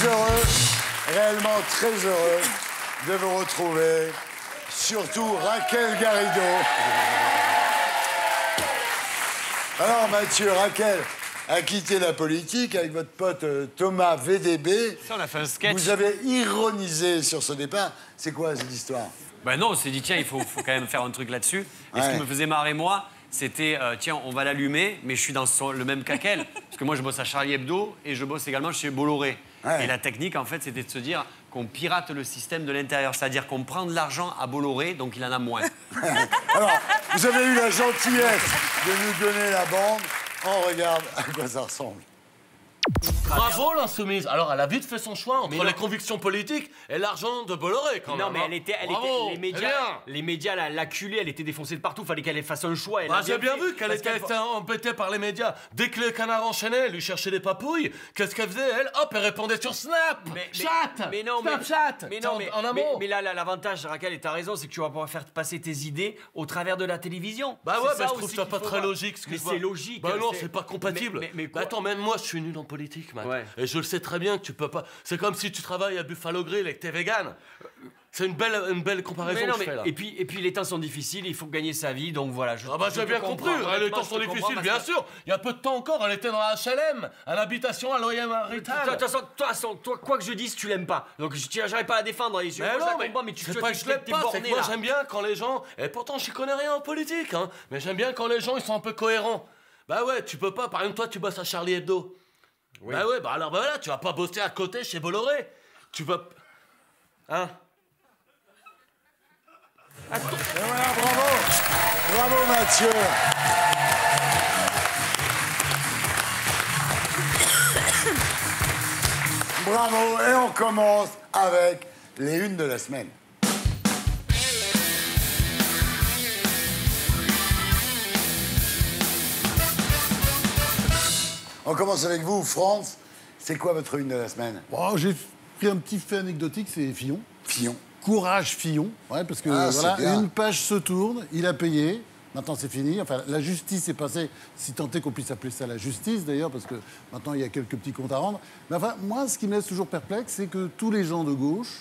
heureux, réellement très heureux de vous retrouver. Surtout Raquel Garrido. Alors Mathieu, Raquel a quitté la politique avec votre pote Thomas VDB. Ça, on a fait un sketch. Vous avez ironisé sur ce départ. C'est quoi cette histoire? Ben non, on s'est dit, tiens, il faut quand même faire un truc là-dessus. Et ce qui me faisait marrer, moi, c'était, tiens, on va l'allumer, mais je suis dans le même cas qu'elle. Parce que moi, je bosse à Charlie Hebdo et je bosse également chez Bolloré. Et la technique, en fait, c'était de se dire qu'on pirate le système de l'intérieur. C'est-à-dire qu'on prend de l'argent à Bolloré, donc il en a moins. Alors, vous avez eu la gentillesse de nous donner la bande. On regarde à quoi ça ressemble. Bravo l'insoumise. Alors elle a vite fait son choix entre les convictions politiques et l'argent de Bolloré quand même. Non mais elle était les médias l'acculée, elle était défoncée de partout, fallait qu'elle fasse un choix. J'ai bien vu qu'elle était embêtée par les médias. Dès que le canard enchaînait, lui cherchait des papouilles, qu'est-ce qu'elle faisait elle? Hop, elle répondait sur Snap, Chat, Snapchat. Mais non, en un mot. Mais là l'avantage, Raquel, et t'as raison, c'est que tu vas pouvoir faire passer tes idées au travers de la télévision. Bah ouais, je trouve ça pas très logique. Mais c'est logique. Bah non, c'est pas compatible. Mais attends, même moi je suis nul en politique, Matt. Et je le sais très bien que tu peux pas. C'est comme si tu travailles à Buffalo Grill et que t'es vegan. C'est une belle comparaison que je fais là. Et puis les temps sont difficiles, il faut gagner sa vie, donc voilà. J'ai bien compris. Les temps sont difficiles, bien sûr. Il y a peu de temps encore, elle était dans la HLM, à l'habitation à loyer marital. De toute façon, toi, quoi que je dise, tu l'aimes pas. Donc j'arrive pas à la défendre. Mais c'est pas que je l'aime pas, c'est que moi j'aime bien quand les gens. Et pourtant, je connais rien en politique, hein. Mais j'aime bien quand les gens ils sont un peu cohérents. Bah ouais, tu peux pas. Par exemple, toi, tu bosses à Charlie Hebdo. Oui. Bah ouais, alors voilà, tu vas pas bosser à côté chez Bolloré. Tu vas... Hein? Et voilà, bravo. Bravo Mathieu. Bravo, et on commence avec les unes de la semaine. On commence avec vous, France. C'est quoi votre une de la semaine? J'ai pris un petit fait anecdotique, c'est Fillon. Fillon. Courage Fillon, parce que voilà, une page se tourne, il a payé, maintenant c'est fini. Enfin, la justice est passée, si tant est qu'on puisse appeler ça la justice d'ailleurs, parce que maintenant il y a quelques petits comptes à rendre. Mais enfin, moi, ce qui me laisse toujours perplexe, c'est que tous les gens de gauche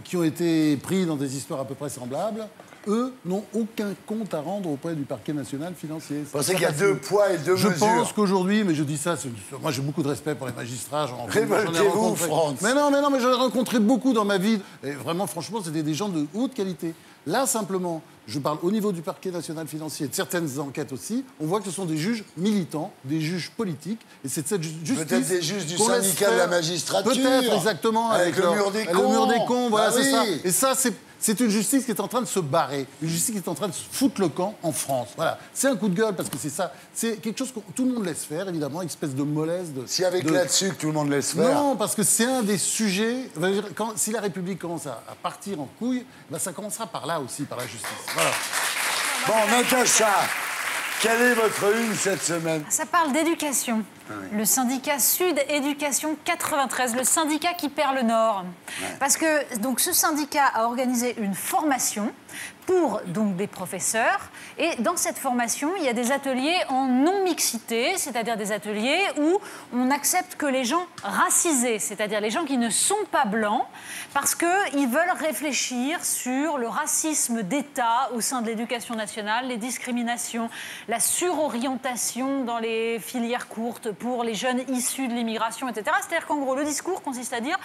qui ont été pris dans des histoires à peu près semblables, eux n'ont aucun compte à rendre auprès du parquet national financier. Vous pensez qu'il y a deux poids et deux mesures? Je pense qu'aujourd'hui, mais je dis ça, moi j'ai beaucoup de respect pour les magistrats. Révoltez-vous, France. Mais non, mais j'en ai rencontré beaucoup dans ma vie. Et vraiment, franchement, c'était des gens de haute qualité. Là, simplement, je parle au niveau du parquet national financier et de certaines enquêtes aussi, on voit que ce sont des juges militants, des juges politiques, et c'est de cette justice... Peut-être des juges du syndicat de la magistrature. Peut-être, exactement. Avec le mur des cons. Le mur des cons, voilà, bah c'est ça. Et ça, c'est une justice qui est en train de se barrer, une justice qui est en train de se foutre le camp en France. Voilà, c'est un coup de gueule parce que c'est ça, c'est quelque chose que tout le monde laisse faire, évidemment, une espèce de mollesse. S'il y avait que là-dessus que tout le monde laisse faire. Non, parce que c'est un des sujets. Si la République commence à partir en couille, ça commencera par là aussi, par la justice. Voilà. Bon, Natacha, quelle est votre une cette semaine? Ça parle d'éducation. Le syndicat Sud Éducation 93, le syndicat qui perd le Nord. Parce que donc, ce syndicat a organisé une formation pour donc, des professeurs. Et dans cette formation, il y a des ateliers en non-mixité, c'est-à-dire des ateliers où on accepte que les gens racisés, c'est-à-dire les gens qui ne sont pas blancs, parce qu'ils veulent réfléchir sur le racisme d'État au sein de l'éducation nationale, les discriminations, la surorientation dans les filières courtes pour les jeunes issus de l'immigration, etc. C'est-à-dire qu'en gros, le discours consiste à dire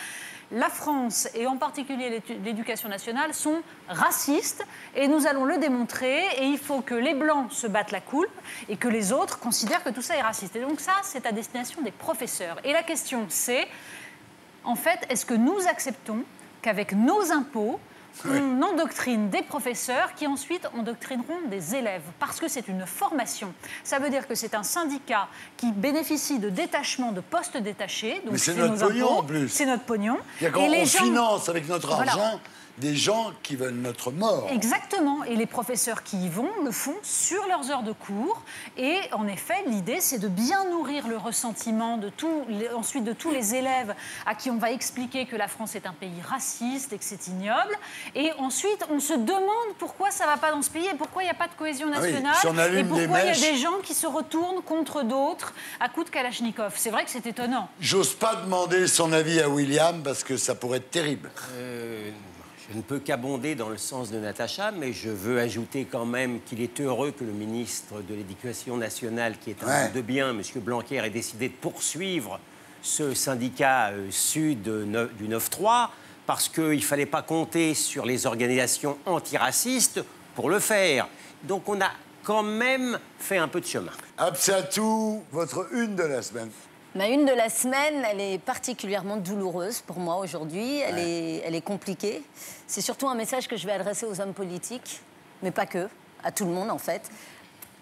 la France, et en particulier l'éducation nationale, sont racistes, et nous allons le démontrer, et il faut que les Blancs se battent la coulpe, et que les autres considèrent que tout ça est raciste. Et donc ça, c'est à destination des professeurs. Et la question, c'est, en fait, est-ce que nous acceptons qu'avec nos impôts, on endoctrine des professeurs qui ensuite endoctrineront des élèves, parce que c'est une formation. Ça veut dire que c'est un syndicat qui bénéficie de détachement de postes détachés. Donc mais c'est notre pognon en plus. C'est notre pognon. On finance avec notre argent des gens qui veulent notre mort. Exactement. Et les professeurs qui y vont le font sur leurs heures de cours. Et en effet, l'idée, c'est de bien nourrir le ressentiment ensuite de tous les élèves à qui on va expliquer que la France est un pays raciste et que c'est ignoble. Et ensuite, on se demande pourquoi ça ne va pas dans ce pays et pourquoi il n'y a pas de cohésion nationale. Si on allume et pourquoi il y a mèches... des gens qui se retournent contre d'autres à coups de Kalachnikov. C'est vrai que c'est étonnant. J'ose pas demander son avis à William parce que ça pourrait être terrible. Je ne peux qu'abonder dans le sens de Natacha, mais je veux ajouter quand même qu'il est heureux que le ministre de l'Éducation nationale, qui est un homme de bien, M. Blanquer, ait décidé de poursuivre ce syndicat sud du 9-3, parce qu'il ne fallait pas compter sur les organisations antiracistes pour le faire. Donc on a quand même fait un peu de chemin. Absatou, votre une de la semaine. Ma une de la semaine, elle est particulièrement douloureuse pour moi aujourd'hui. Elle est compliquée. C'est surtout un message que je vais adresser aux hommes politiques, mais pas que, à tout le monde en fait.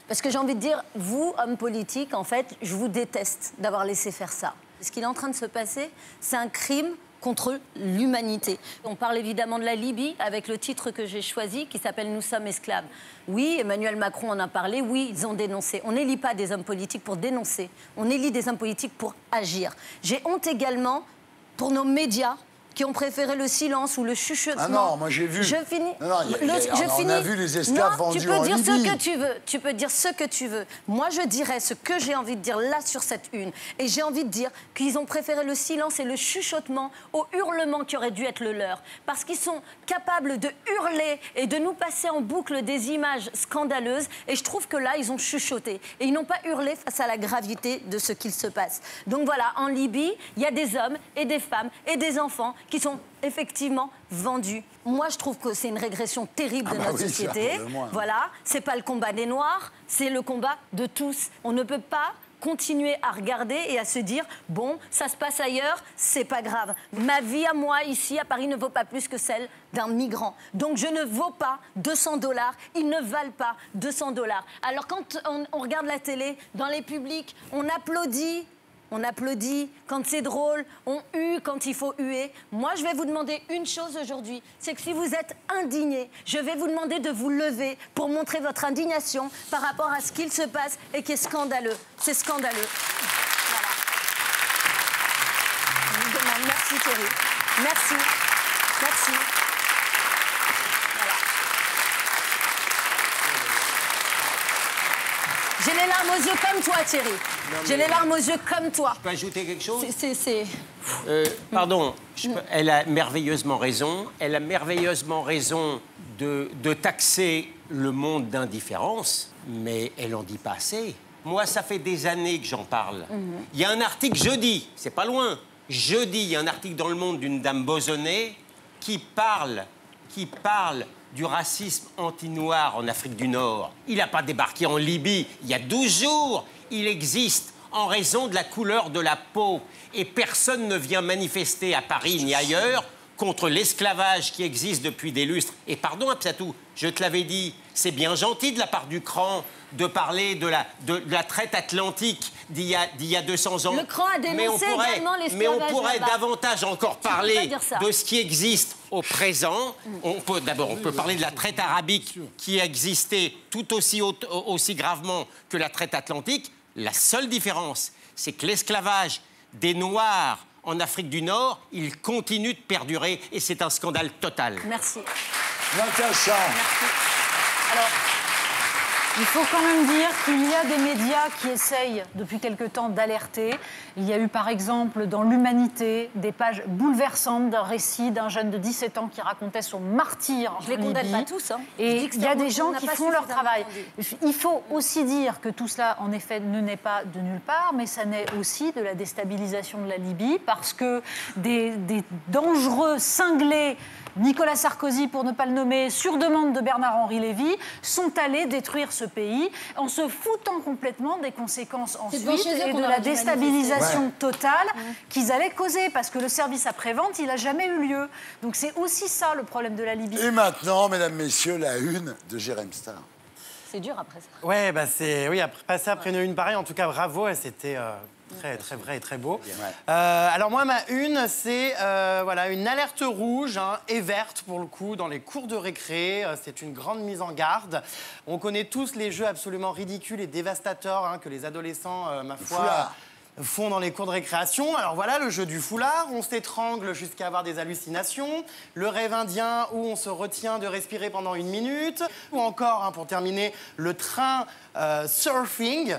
Parce que j'ai envie de dire, vous, hommes politiques, en fait, je vous déteste d'avoir laissé faire ça. Ce qu'il est en train de se passer, c'est un crime contre l'humanité. On parle évidemment de la Libye avec le titre que j'ai choisi qui s'appelle « Nous sommes esclaves ». Oui, Emmanuel Macron en a parlé, oui, ils ont dénoncé. On n'élit pas des hommes politiques pour dénoncer, on élit des hommes politiques pour agir. J'ai honte également pour nos médias qui ont préféré le silence ou le chuchotement. Ah non, moi j'ai vu. Je finis. Non, on a vu les esclaves vendus en Libye. Tu peux dire ce que tu veux. Tu peux dire ce que tu veux. Moi, je dirais ce que j'ai envie de dire là sur cette une. Et j'ai envie de dire qu'ils ont préféré le silence et le chuchotement au hurlement qui aurait dû être le leur. Parce qu'ils sont capables de hurler et de nous passer en boucle des images scandaleuses. Et je trouve que là, ils ont chuchoté. Et ils n'ont pas hurlé face à la gravité de ce qu'il se passe. Donc voilà, en Libye, il y a des hommes et des femmes et des enfants qui sont effectivement vendus. Moi, je trouve que c'est une régression terrible de notre société. Voilà, c'est pas le combat des Noirs, c'est le combat de tous. On ne peut pas continuer à regarder et à se dire « Bon, ça se passe ailleurs, c'est pas grave. Ma vie à moi, ici, à Paris, ne vaut pas plus que celle d'un migrant. Donc je ne vaux pas 200 $, ils ne valent pas 200 $. » Alors quand on regarde la télé, dans les publics, on applaudit quand c'est drôle, on hue quand il faut huer. Moi, je vais vous demander une chose aujourd'hui, c'est que si vous êtes indigné, je vais vous demander de vous lever pour montrer votre indignation par rapport à ce qu'il se passe et qui est scandaleux. C'est scandaleux. Voilà. Je vous demande merci Thierry. Merci. Merci. J'ai les larmes aux yeux comme toi, Thierry. J'ai les larmes aux yeux comme toi. Je peux ajouter quelque chose ? C'est... Pardon, elle a merveilleusement raison. Elle a merveilleusement raison de taxer le monde d'indifférence, mais elle n'en dit pas assez. Moi, ça fait des années que j'en parle. Il y a un article jeudi, c'est pas loin. Jeudi, il y a un article dans Le Monde d'une dame Bozonnet qui parle du racisme anti-noir en Afrique du Nord. Il n'a pas débarqué en Libye il y a 12 jours. Il existe en raison de la couleur de la peau. Et personne ne vient manifester à Paris ni ailleurs contre l'esclavage qui existe depuis des lustres. Et pardon, Absatou, je te l'avais dit, c'est bien gentil de la part du CRAN de parler de la traite atlantique d'il y a 200 ans. Le CRAN a dénoncé également l'esclavage. Mais on pourrait davantage encore parler de ce qui existe au présent. On peut parler de la traite arabique qui existait tout aussi gravement que la traite atlantique. La seule différence, c'est que l'esclavage des Noirs en Afrique du Nord, il continue de perdurer et c'est un scandale total. Merci. Natacha. Merci. Alors, il faut quand même dire qu'il y a des médias qui essayent depuis quelque temps d'alerter. Il y a eu par exemple dans l'Humanité des pages bouleversantes d'un récit d'un jeune de 17 ans qui racontait son martyre en Libye. Je les condamne pas tous. Et il y a des gens qui font leur travail. Il faut aussi dire que tout cela, en effet, ne naît pas de nulle part, mais ça naît aussi de la déstabilisation de la Libye parce que des dangereux cinglés, Nicolas Sarkozy, pour ne pas le nommer, sur demande de Bernard-Henri Lévy, sont allés détruire ce pays en se foutant complètement des conséquences ensuite et de la déstabilisation totale qu'ils allaient causer. Parce que le service après-vente, il n'a jamais eu lieu. Donc c'est aussi ça le problème de la Libye. Et maintenant, mesdames, messieurs, la une de Jérém Star. C'est dur après ça. Ouais, bah oui, passer après une pareille, en tout cas, bravo, c'était très vrai et très beau. Alors moi, ma une, c'est voilà, une alerte rouge et verte, pour le coup, dans les cours de récré. C'est une grande mise en garde. On connaît tous les jeux absolument ridicules et dévastateurs que les adolescents, ma foi... font dans les cours de récréation. Alors voilà, le jeu du foulard, on s'étrangle jusqu'à avoir des hallucinations, le rêve indien où on se retient de respirer pendant 1 minute, ou encore, pour terminer, le train surfing,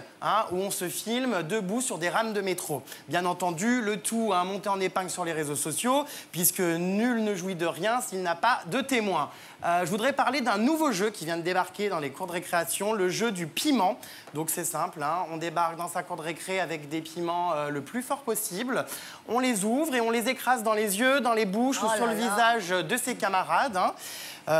où on se filme debout sur des rames de métro. Bien entendu, le tout monté en épingle sur les réseaux sociaux, puisque nul ne jouit de rien s'il n'a pas de témoin. Je voudrais parler d'un nouveau jeu qui vient de débarquer dans les cours de récréation, le jeu du piment. Donc c'est simple, on débarque dans sa cour de récré avec des piments le plus fort possible. On les ouvre et on les écrase dans les yeux, dans les bouches ou sur le visage de ses camarades.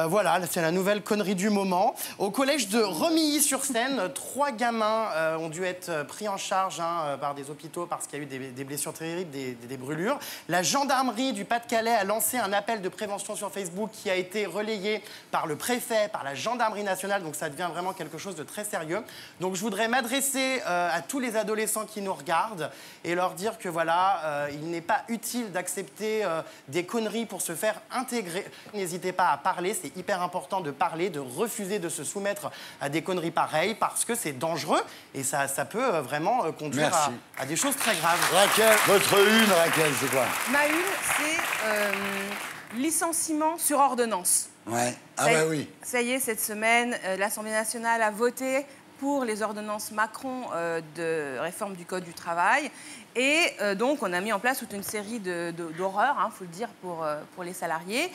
Voilà, c'est la nouvelle connerie du moment. Au collège de Remilly-sur-Seine, 3 gamins ont dû être pris en charge par des hôpitaux parce qu'il y a eu des blessures terribles, des brûlures. La gendarmerie du Pas-de-Calais a lancé un appel de prévention sur Facebook qui a été relayé par le préfet, par la gendarmerie nationale, donc ça devient vraiment quelque chose de très sérieux. Donc je voudrais m'adresser à tous les adolescents qui nous regardent et leur dire que voilà, il n'est pas utile d'accepter des conneries pour se faire intégrer. N'hésitez pas à parler. C'est hyper important de parler, de refuser de se soumettre à des conneries pareilles parce que c'est dangereux et ça peut vraiment conduire à des choses très graves. Raquel, votre une, Raquel, c'est quoi? Ma une, c'est licenciement sur ordonnance. Ouais. Oui. Ça y est, cette semaine, l'Assemblée nationale a voté pour les ordonnances Macron de réforme du Code du travail. Et donc, on a mis en place toute une série d'horreurs, faut le dire, pour les salariés.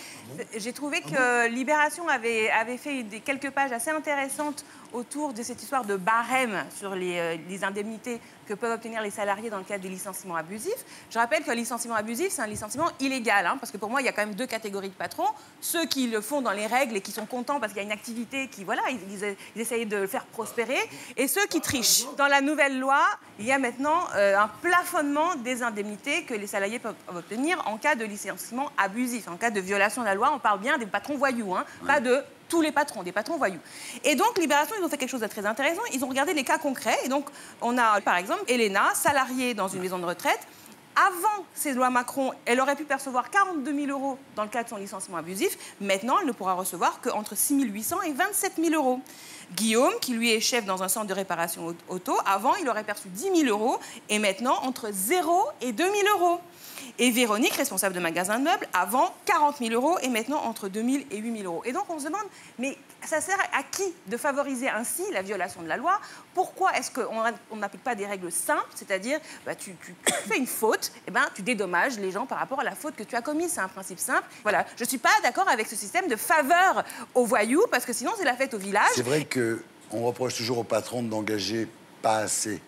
J'ai trouvé que Libération avait fait quelques pages assez intéressantes autour de cette histoire de barème sur les indemnités que peuvent obtenir les salariés dans le cadre des licenciements abusifs. Je rappelle qu'un licenciement abusif, c'est un licenciement illégal, parce que pour moi, il y a quand même 2 catégories de patrons. Ceux qui le font dans les règles et qui sont contents parce qu'il y a une activité qui, voilà, ils essayent de le faire prospérer, et ceux qui trichent. Dans la nouvelle loi, il y a maintenant un plafonnement des indemnités que les salariés peuvent obtenir en cas de licenciement abusif. En cas de violation de la loi, on parle bien des patrons voyous, pas de tous les patrons, des patrons voyous. Et donc, Libération, ils ont fait quelque chose de très intéressant. Ils ont regardé les cas concrets. Et donc, on a, par exemple, Elena, salariée dans une maison de retraite. Avant ces lois Macron, elle aurait pu percevoir 42 000 € dans le cadre de son licenciement abusif. Maintenant, elle ne pourra recevoir qu'entre 6 800 et 27 000 €. Guillaume, qui lui est chef dans un centre de réparation auto, avant, il aurait perçu 10 000 € et maintenant, entre 0 et 2 000 €. Et Véronique, responsable de magasin de meubles, avant 40 000 € et maintenant entre 2 000 et 8 000 €. Et donc on se demande, mais ça sert à qui de favoriser ainsi la violation de la loi? Pourquoi est-ce qu'on n'applique pas des règles simples? C'est-à-dire, tu fais une faute, tu dédommages les gens par rapport à la faute que tu as commise. C'est un principe simple. Voilà, je ne suis pas d'accord avec ce système de faveur aux voyous, parce que sinon c'est la fête au village. C'est vrai qu'on reproche toujours aux patrons d'engager pas assez.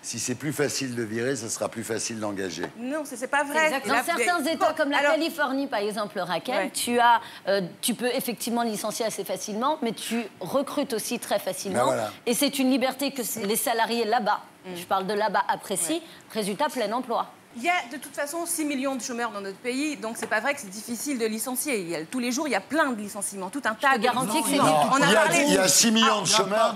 Si c'est plus facile de virer, ce sera plus facile d'engager. Non, c'est pas vrai. Dans certains États, comme la Californie, par exemple, Raquel, tu peux effectivement licencier assez facilement, mais tu recrutes aussi très facilement. Voilà. Et c'est une liberté que les salariés là-bas, je parle de là-bas apprécient, résultat, plein emploi. Il y a de toute façon 6 millions de chômeurs dans notre pays, donc c'est pas vrai que c'est difficile de licencier. Tous les jours, il y a plein de licenciements, tout un tas de garantis que c'est il y a 6 millions de chômeurs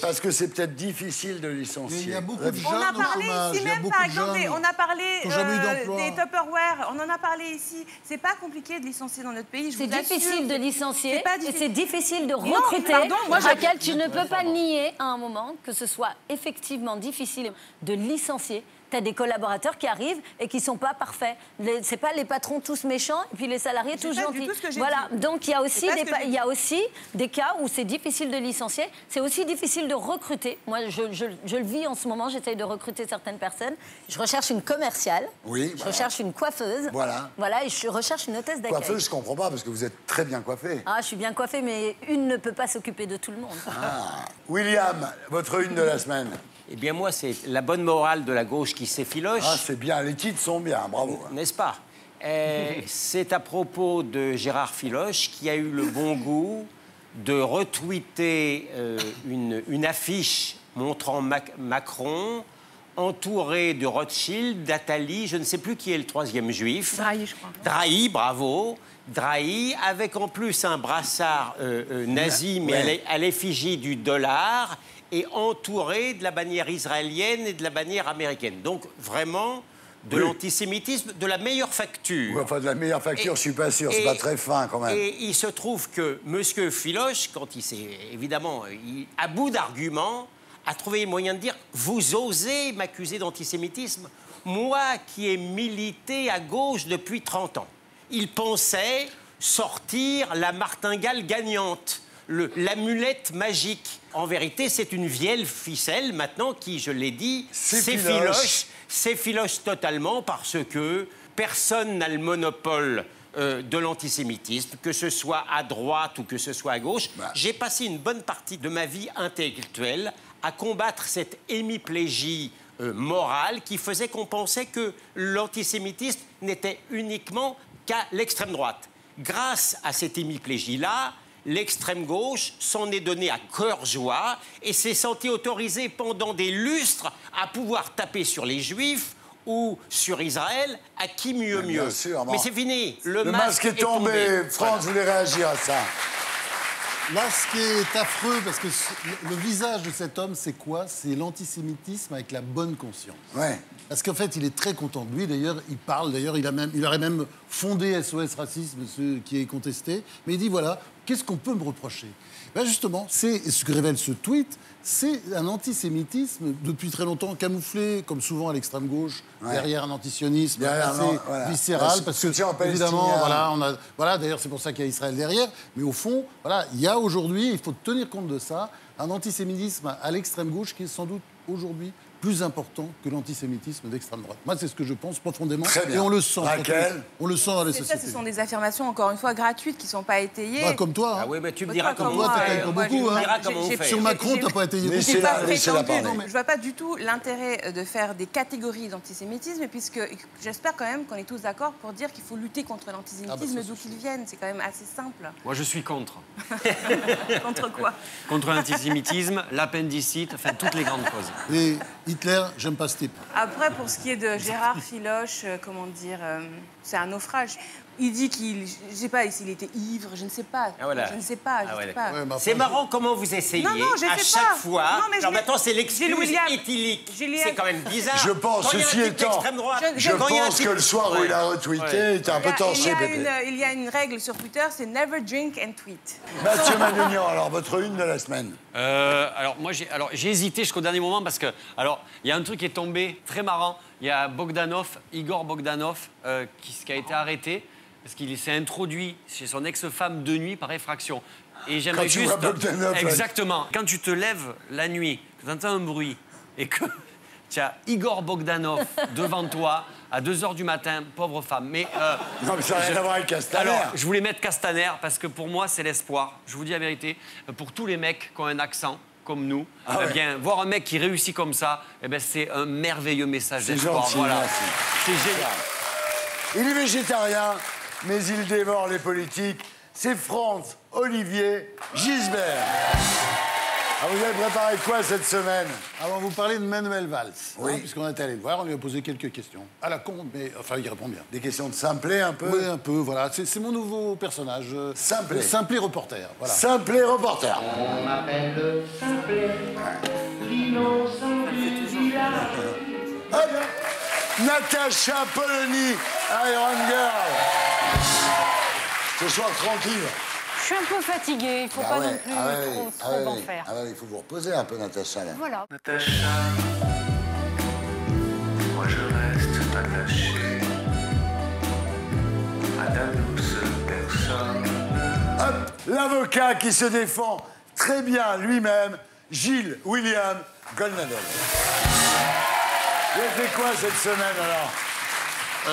parce que c'est peut-être difficile de licencier. Il y a beaucoup de jeunes on a parlé ici même, par exemple, on a parlé des Tupperware, on en a parlé ici. C'est pas compliqué de licencier dans notre pays. C'est difficile de licencier et c'est difficile de recruter. Raquel, tu ne peux pas nier à un moment que ce soit effectivement difficile de licencier. Tu as des collaborateurs qui arrivent et qui ne sont pas parfaits. Ce n'est pas les patrons tous méchants et puis les salariés tous gentils. Voilà, donc il y a aussi des cas où c'est difficile de licencier, c'est aussi difficile de recruter. Moi, je le vis en ce moment, j'essaye de recruter certaines personnes. Je recherche une commerciale, je recherche une coiffeuse, voilà, et je recherche une hôtesse d'accueil. Coiffeuse, je ne comprends pas, parce que vous êtes très bien coiffée. Ah, je suis bien coiffée, mais une ne peut pas s'occuper de tout le monde. William, votre une de la semaine. Eh bien, moi, c'est la bonne morale de la gauche qui s'effiloche. Ah, c'est bien, les titres sont bien, bravo. N'est-ce pas? C'est à propos de Gérard Filoche qui a eu le bon goût de retweeter une affiche montrant Macron entouré de Rothschild, d'Atali, je ne sais plus qui est le troisième juif. Drahi, je crois. Drahi, bravo. Drahi, avec en plus un brassard nazi, mais à l'effigie du dollar, et entouré de la bannière israélienne et de la bannière américaine. Donc, vraiment... de l'antisémitisme de la meilleure facture. Ouais, enfin, de la meilleure facture, je suis pas sûr, c'est pas très fin quand même. Et il se trouve que M. Filoche, quand il s'est évidemment, à bout d'arguments, a trouvé moyen de dire « Vous osez m'accuser d'antisémitisme ?» Moi qui ai milité à gauche depuis 30 ans. Il pensait sortir la martingale gagnante, l'amulette magique. En vérité, c'est une vieille ficelle maintenant qui, je l'ai dit, c'est Filoche. C'est Filoche totalement parce que personne n'a le monopole de l'antisémitisme, que ce soit à droite ou que ce soit à gauche. J'ai passé une bonne partie de ma vie intellectuelle à combattre cette hémiplégie morale qui faisait qu'on pensait que l'antisémitisme n'était uniquement qu'à l'extrême droite. Grâce à cette hémiplégie-là, l'extrême gauche s'en est donné à cœur joie et s'est senti autorisé pendant des lustres à pouvoir taper sur les Juifs ou sur Israël, à qui mieux mieux. Bien sûr, mais c'est fini, le masque est tombé. France voulait réagir à ça. Là, ce qui est affreux, parce que le visage de cet homme, c'est quoi? C'est l'antisémitisme avec la bonne conscience. Ouais. Parce qu'en fait, il est très content de lui. D'ailleurs, il parle. D'ailleurs, il aurait même fondé SOS Racisme, ce qui est contesté. Mais il dit, voilà, qu'est-ce qu'on peut me reprocher? Ben justement, c'est ce que révèle ce tweet, c'est un antisémitisme depuis très longtemps camouflé, comme souvent à l'extrême gauche, derrière un antisionisme assez viscéral, parce que évidemment, voilà, d'ailleurs c'est pour ça qu'il y a Israël derrière. Mais au fond, voilà, il y a aujourd'hui, il faut tenir compte de ça, un antisémitisme à l'extrême gauche qui est sans doute aujourd'hui plus important que l'antisémitisme d'extrême droite. Moi, c'est ce que je pense profondément. Et on le sent. On le sent dans les sociétés. Ça, ce sont des affirmations, encore une fois, gratuites, qui ne sont pas étayées. Bah, comme toi. Ah oui, mais tu me diras comment toi, t'as beaucoup. Sur Macron, tu n'as pas étayé beaucoup. Je ne vois pas du tout l'intérêt de faire des catégories d'antisémitisme, puisque j'espère quand même qu'on est tous d'accord pour dire qu'il faut lutter contre l'antisémitisme d'où qu'il vienne. C'est quand même assez simple. Moi, je suis contre. Contre quoi? Contre l'antisémitisme, l'appendicite, enfin, toutes les grandes causes. Et Hitler, j'aime pas ce type. Après, pour ce qui est de Gérard Filoche, comment dire, c'est un naufrage. Il dit qu'il, je sais pas, s'il était ivre, je ne sais pas. Ah, voilà. Je ne sais pas, je sais pas. C'est marrant comment vous essayez à chaque fois. Alors maintenant, c'est l'excuse éthylique. C'est quand même bizarre. Je pense, ceci étant, je pense que le soir où il a retweeté, il était un peu torché, Pépé. Il y a une règle sur Twitter, c'est never drink and tweet. Mathieu Manignan, alors votre une de la semaine. Alors moi, j'ai hésité jusqu'au dernier moment parce que, alors, il y a un truc qui est tombé très marrant. Il y a Igor Bogdanov, qui a été arrêté parce qu'il s'est introduit chez son ex-femme de nuit par effraction. Et j'aimerais juste... Exactement. Quand tu te lèves la nuit, que tu entends un bruit et que tu as Igor Bogdanov devant toi à 2h du matin, pauvre femme. Mais, non, mais ça n'a rien à voir avec Castaner. Alors, je voulais mettre Castaner parce que pour moi, c'est l'espoir. Je vous dis la vérité. Pour tous les mecs qui ont un accent comme nous, bien, voir un mec qui réussit comme ça, c'est un merveilleux message d'espoir. Voilà. C'est génial. Il est végétarien, mais il dévore les politiques. C'est Franz-Olivier Gisbert. Vous avez préparé quoi cette semaine? On va vous parler de Manuel Valls. Oui. Puisqu'on est allé le voir, on lui a posé quelques questions. À la con, mais enfin, il répond bien. Des questions de Simplet, un peu? Oui, un peu, voilà. C'est mon nouveau personnage. Simplet. Simplet reporter, voilà. Simplet reporter. On m'appelle Simplet. L'innocent du village. Hop! Natacha Polony, Iron Girl. Ce soir, tranquille. Je suis un peu fatiguée, il ne faut pas non plus trop en faire. Il faut vous reposer un peu, Natacha. Là. Voilà. Natacha, moi je reste attaché à la douce personne. Hop, l'avocat qui se défend très bien lui-même, Gilles William Goldnadel. Vous avez fait quoi cette semaine, alors?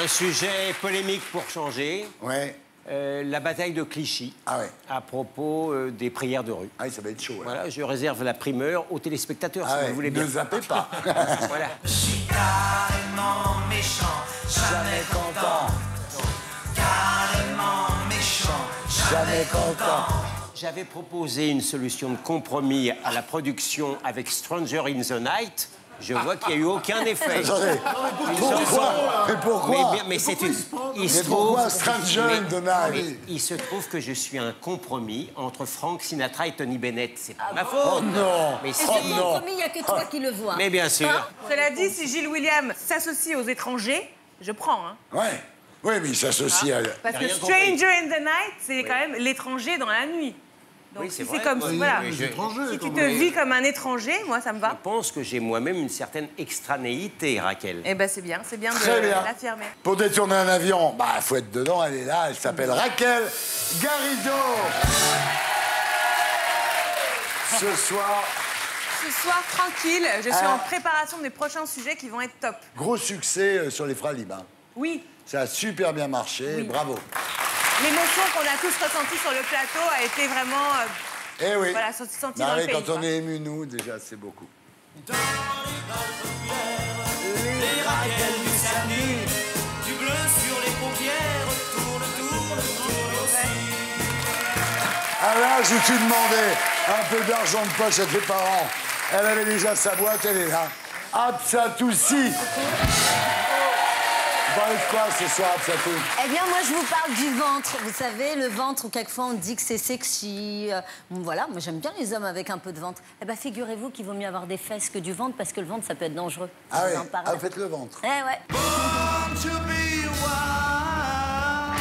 Un sujet polémique pour changer. Ouais. La bataille de Clichy, à propos des prières de rue. Ça va être chaud. Voilà, je réserve la primeur aux téléspectateurs, si vous voulez bien. Ne zappez pas. Voilà. Je suis carrément méchant, jamais content. Carrément méchant, jamais content. J'avais proposé une solution de compromis à la production avec Stranger in the Night, Je vois qu'il n'y a eu aucun effet. Attendez, pourquoi? Mais c'est une... Pourquoi Stranger in the Night? Il se trouve que je suis un compromis entre Frank Sinatra et Tony Bennett. C'est pas ma faute. Oh non. Mais Et ce compromis, il n'y a que toi qui le vois. Mais bien sûr. Cela dit, si Gilles William s'associe aux étrangers, je prends. Hein. Ouais. Oui, mais il s'associe à... Parce que Stranger in the Night, c'est quand même l'étranger dans la nuit. Donc Oui, si c'est c'est vrai. comme voilà. Si tu te vis comme un étranger, moi ça me va. Je pense que j'ai moi-même une certaine extranéité, Raquel. Eh ben c'est bien Très bien. de l'affirmer. Pour détourner un avion, bah faut être dedans, elle est là, elle s'appelle Raquel Garrido. Ce soir, tranquille, je suis en préparation des prochains sujets qui vont être top. gros succès sur les Fralimes. Hein. Oui, Ça a super bien marché, bravo. l'émotion qu'on a tous ressentie sur le plateau a été vraiment Eh oui. voilà, sentie dans Bah le oui, pays. quand on est ému, nous, déjà, c'est beaucoup. Les raquettes du samedi, du bleu sur les paupières, tourne aussi. À l'âge où tu demandais un peu d'argent de poche à tes parents, elle avait déjà sa boîte, elle est là. Absatoussi. Vous parlez de quoi ce soir, Absatou? Eh bien, moi, je vous parle du ventre. Vous savez, le ventre, où quelquefois on dit que c'est sexy. Voilà, moi, j'aime bien les hommes avec un peu de ventre. Eh bien, figurez-vous qu'il vaut mieux avoir des fesses que du ventre, parce que le ventre, ça peut être dangereux. Ah Je oui, vous en parle. faites le ventre. Eh ouais. Born to be wild.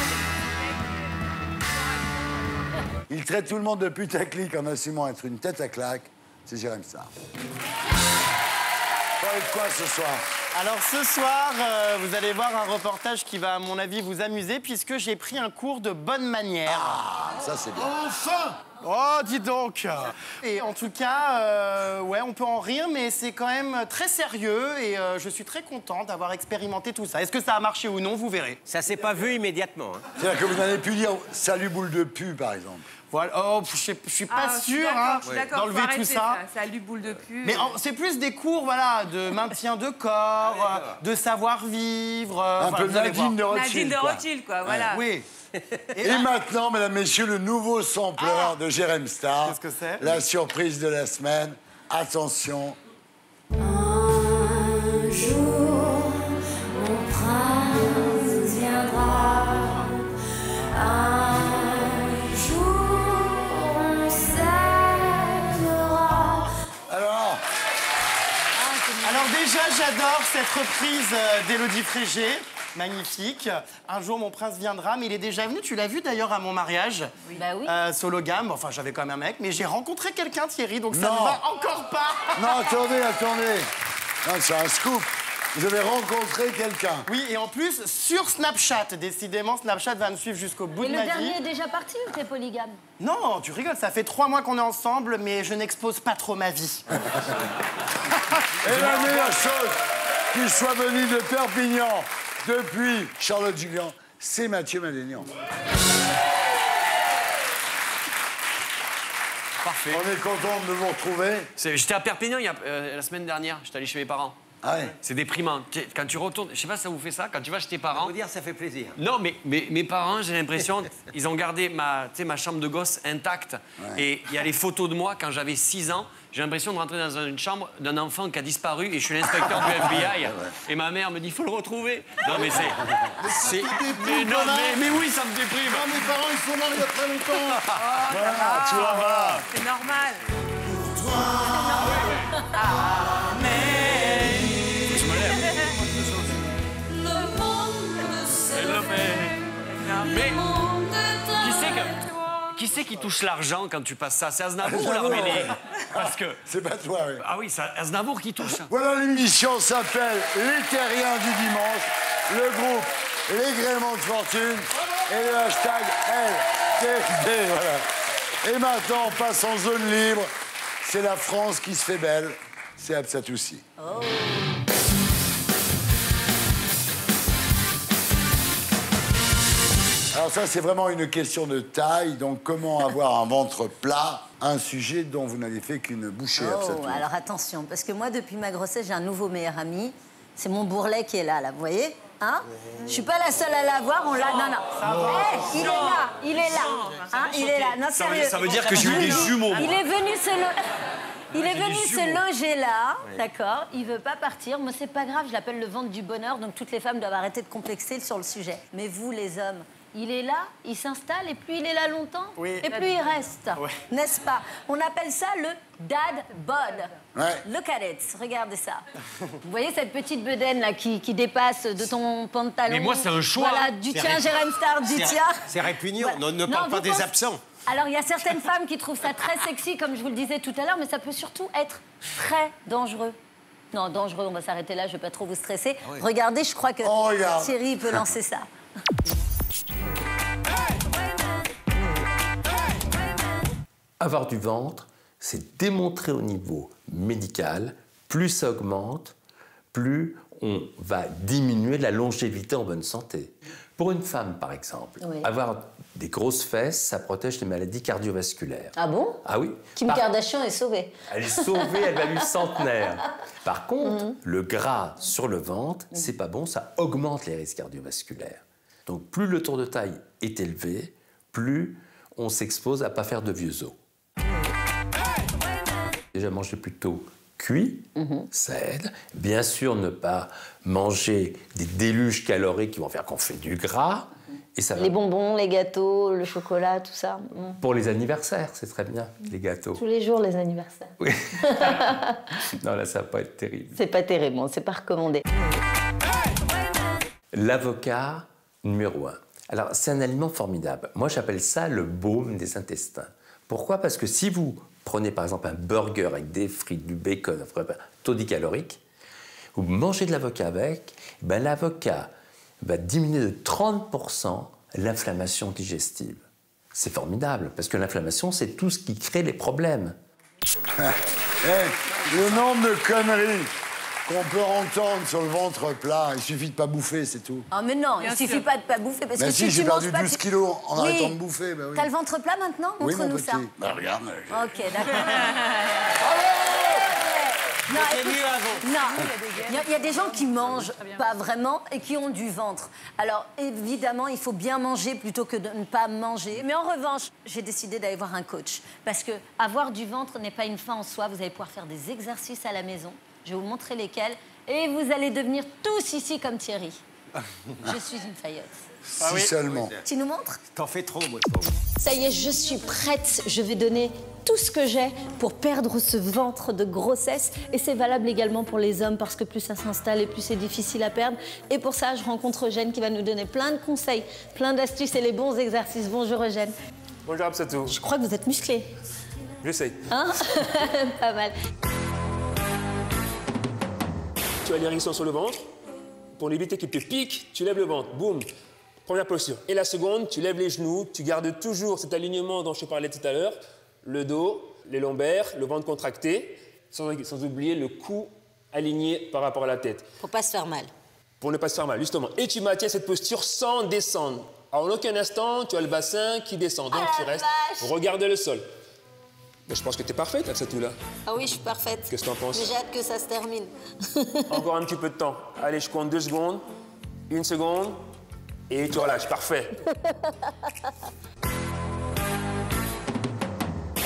Il traite tout le monde de putaclic en assumant être une tête à claque. C'est Jérém Sarr. Vous parlez de quoi ce soir? Alors ce soir, vous allez voir un reportage qui va, à mon avis, vous amuser, puisque j'ai pris un cours de bonne manière. Ah, ça c'est bien. Enfin! Oh, dis donc! Et en tout cas, ouais, on peut en rire, mais c'est quand même très sérieux et je suis très content d'avoir expérimenté tout ça. Est-ce que ça a marché ou non, vous verrez. Ça s'est pas vu immédiatement. Hein. C'est-à-dire que vous n'avez pu dire « salut boule de pu » par exemple. Voilà. Oh, je suis pas sûr d'enlever tout ça. Salut boule de pu. Mais c'est plus des cours, voilà, de maintien de corps, de savoir-vivre. Un peu Nadine de Rothschild. Nadine de Rothschild, quoi, voilà. Oui. Et maintenant, mesdames, messieurs, le nouveau sampleur de Jérém Sarr. Qu'est-ce que c'est? La surprise de la semaine. Attention. Un jour, mon prince viendra. Un jour, on s'aimera. Alors, déjà, j'adore cette reprise d'Élodie Frégé. Magnifique. Un jour, mon prince viendra, mais il est déjà venu. Tu l'as vu d'ailleurs à mon mariage. Oui. Bah oui. Solo gamme. Enfin, j'avais quand même un mec, mais j'ai rencontré quelqu'un, Thierry, donc ça ne va encore pas. Non, attendez. Non, c'est un scoop. Vous avez rencontré quelqu'un. Oui, et en plus, sur Snapchat. Décidément, Snapchat va me suivre jusqu'au bout Et de le ma vie. dernier est déjà parti ou t'es polygame? Non, tu rigoles, ça fait 3 mois qu'on est ensemble, mais je n'expose pas trop ma vie. Et la meilleure chose qu'il soit venu de Perpignan depuis Charlotte Julien, c'est Mathieu Madénian. Parfait. On est content de vous retrouver. J'étais à Perpignan la semaine dernière, j'étais allé chez mes parents. Ah ouais. C'est déprimant. Quand tu retournes, je sais pas si ça vous fait ça, quand tu vas chez tes parents. Faut dire, ça fait plaisir. Non, mais mes parents, j'ai l'impression, ils ont gardé ma chambre de gosse intacte. Ouais. Et il y a les photos de moi quand j'avais 6 ans. J'ai l'impression de rentrer dans une chambre d'un enfant qui a disparu et je suis l'inspecteur du FBI. Et ma mère me dit, il faut le retrouver. Non, mais c'est... Mais oui, ça me déprime. Non, mes parents, ils sont morts il y a très longtemps. Voilà, tu vois, voilà. C'est normal. Je me lève. Le monde Mais qui c'est qui touche l'argent quand tu passes ça? C'est Aznavour ou l'Arménie? Parce que... C'est pas toi, oui. Ah oui, c'est Aznavour qui touche. Voilà, l'émission s'appelle Les Terriens du dimanche. Le groupe Les Gréments de Fortune et le hashtag LTD. Voilà. Et maintenant, on passe en zone libre. C'est la France qui se fait belle. C'est Absatoussi. Oh. Alors ça, c'est vraiment une question de taille. Donc, comment avoir un ventre plat? Un sujet dont vous n'avez fait qu'une bouchée, Absatoussi. Alors attention, parce que moi, depuis ma grossesse, j'ai un nouveau meilleur ami. C'est mon bourrelet qui est là, vous voyez? Hein? Je suis pas la seule à l'avoir, on l'a... Non, non. Hey, il est là. Hein? Il est là. Non, sérieux. Ça veut dire que j'ai eu des jumeaux. Il est venu se... Il est venu se loger là, d'accord. Il veut pas partir. Moi, c'est pas grave, je l'appelle le ventre du bonheur, donc toutes les femmes doivent arrêter de complexer sur le sujet. Mais vous, les hommes, il est là, il s'installe, et plus il est là longtemps, et plus il reste. N'est-ce pas? On appelle ça le dad bod. Look at it, regardez ça. Vous voyez cette petite bedaine là qui dépasse de ton pantalon? Mais moi, c'est un choix. Voilà, du tien, Jérém Star, du tien. C'est répugnant, ne parle pas des absents. Alors, il y a certaines femmes qui trouvent ça très sexy, comme je vous le disais tout à l'heure, mais ça peut surtout être très dangereux. Non, dangereux, on va s'arrêter là, je ne vais pas trop vous stresser. Regardez, je crois que Thierry peut lancer ça. Avoir du ventre, c'est démontré au niveau médical, plus ça augmente, plus on va diminuer la longévité en bonne santé. Pour une femme, par exemple, avoir des grosses fesses, ça protège les maladies cardiovasculaires. Ah bon? Ah oui. Kim Kardashian est sauvée. Elle est sauvée, elle va lui centenaire. Par contre, le gras sur le ventre, c'est pas bon, ça augmente les risques cardiovasculaires. Donc plus le tour de taille est élevé, plus on s'expose à ne pas faire de vieux os. Déjà manger plutôt cuit, ça aide. Bien sûr, ne pas manger des déluges caloriques qui vont faire qu'on fait du gras. Et ça les bonbons, les gâteaux, le chocolat, tout ça. Pour les anniversaires, c'est très bien, les gâteaux. Tous les jours, les anniversaires. Oui. Non, là, ça va pas être terrible. C'est pas terrible, c'est pas recommandé. L'avocat numéro 1. Alors, c'est un aliment formidable. Moi, j'appelle ça le baume des intestins. Pourquoi? Parce que si vous prenez, par exemple, un burger avec des frites, du bacon, un taux calorique, vous mangez de l'avocat avec, ben, l'avocat va diminuer de 30% l'inflammation digestive. C'est formidable, parce que l'inflammation, c'est tout ce qui crée les problèmes. Le nombre de conneries qu'on peut entendre sur le ventre plat, il suffit de pas bouffer, c'est tout. Ah mais non, il suffit pas de pas bouffer, parce que si j'ai perdu 12 kilos en arrêtant de bouffer, ben oui. T'as le ventre plat maintenant? Montre-nous ça. Bah regarde. Ok, d'accord. Il y a des gens qui mangent pas vraiment et qui ont du ventre. Alors, évidemment, il faut bien manger plutôt que de ne pas manger. Mais en revanche, j'ai décidé d'aller voir un coach. Parce que avoir du ventre n'est pas une fin en soi. Vous allez pouvoir faire des exercices à la maison. Je vais vous montrer lesquels. Et vous allez devenir tous ici comme Thierry. Je suis une faillotte. Si seulement. Tu nous montres? T'en fais trop, moi. Ça y est, je suis prête. Je vais donner tout ce que j'ai pour perdre ce ventre de grossesse. Et c'est valable également pour les hommes, parce que plus ça s'installe et plus c'est difficile à perdre. Et pour ça, je rencontre Eugène qui va nous donner plein de conseils, plein d'astuces et les bons exercices. Bonjour Eugène. Bonjour Absatou. Je crois que vous êtes musclé. J'essaye. Hein? Pas mal. Tu as l'érection sur le ventre. Pour éviter qu'il te pique, tu lèves le ventre. Boum. Première posture. Et la seconde, tu lèves les genoux. Tu gardes toujours cet alignement dont je te parlais tout à l'heure. Le dos, les lombaires, le ventre contracté, sans oublier le cou aligné par rapport à la tête. Pour pas se faire mal. Pour ne pas se faire mal, justement. Et tu maintiens cette posture sans descendre. En aucun instant, tu as le bassin qui descend. Donc tu restes, regarde le sol. Mais je pense que tu es parfaite, Absatou, là. Ah oui, je suis parfaite. Qu'est-ce que tu en penses? Mais j'ai hâte que ça se termine. Encore un petit peu de temps. Allez, je compte 2 secondes. 1 seconde. Et tu relâches, parfait.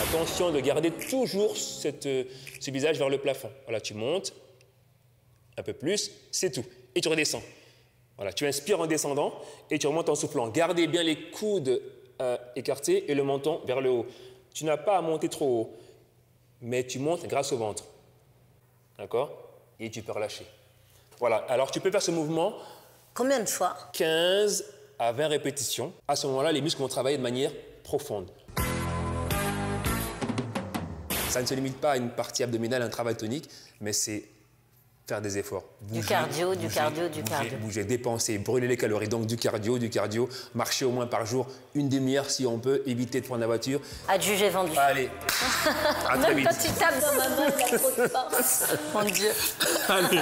Attention de garder toujours ce visage vers le plafond. Voilà, tu montes. Un peu plus, c'est tout. Et tu redescends. Voilà, tu inspires en descendant et tu remontes en soufflant. Gardez bien les coudes écartés et le menton vers le haut. Tu n'as pas à monter trop haut, mais tu montes grâce au ventre. D'accord? Et tu peux relâcher. Voilà, alors tu peux faire ce mouvement. Combien de fois? 15 à 20 répétitions. À ce moment-là, les muscles vont travailler de manière profonde. Ça ne se limite pas à une partie abdominale, un travail tonique, mais c'est faire des efforts. Bouger, du cardio. Bouger, dépenser, brûler les calories. Donc du cardio, marcher au moins par jour, une demi-heure si on peut, éviter de prendre la voiture. Adjugé vendu. Allez, à très vite. Même quand tu tapes dans ma main, il y a trop de force. Mon Dieu. Allez.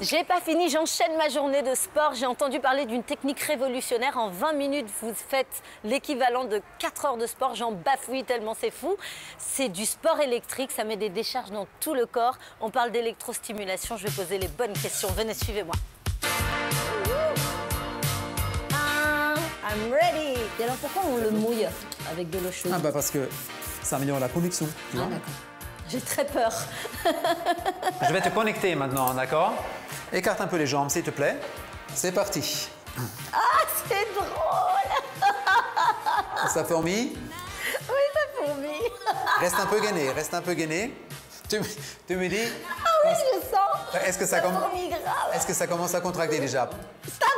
J'ai pas fini, j'enchaîne ma journée de sport. J'ai entendu parler d'une technique révolutionnaire. En 20 minutes, vous faites l'équivalent de 4 heures de sport. J'en bafouille tellement c'est fou. C'est du sport électrique, ça met des décharges dans tout le corps. On parle d'électrostimulation, je vais poser les bonnes questions. Venez, suivez-moi. I'm ready. Et alors pourquoi on le mouille avec de l'eau chaude? Ah bah parce que ça améliore la production. Tu vois. J'ai très peur. Je vais te connecter maintenant, d'accord? Écarte un peu les jambes, s'il te plaît. C'est parti. Ah, c'est drôle. Ça fourmille? Oui, ça fourmille. Reste un peu gainé, reste un peu gainé. Tu me dis? Ah oui, je le sens. Est-ce que ça commence à contracter déjà? Stop.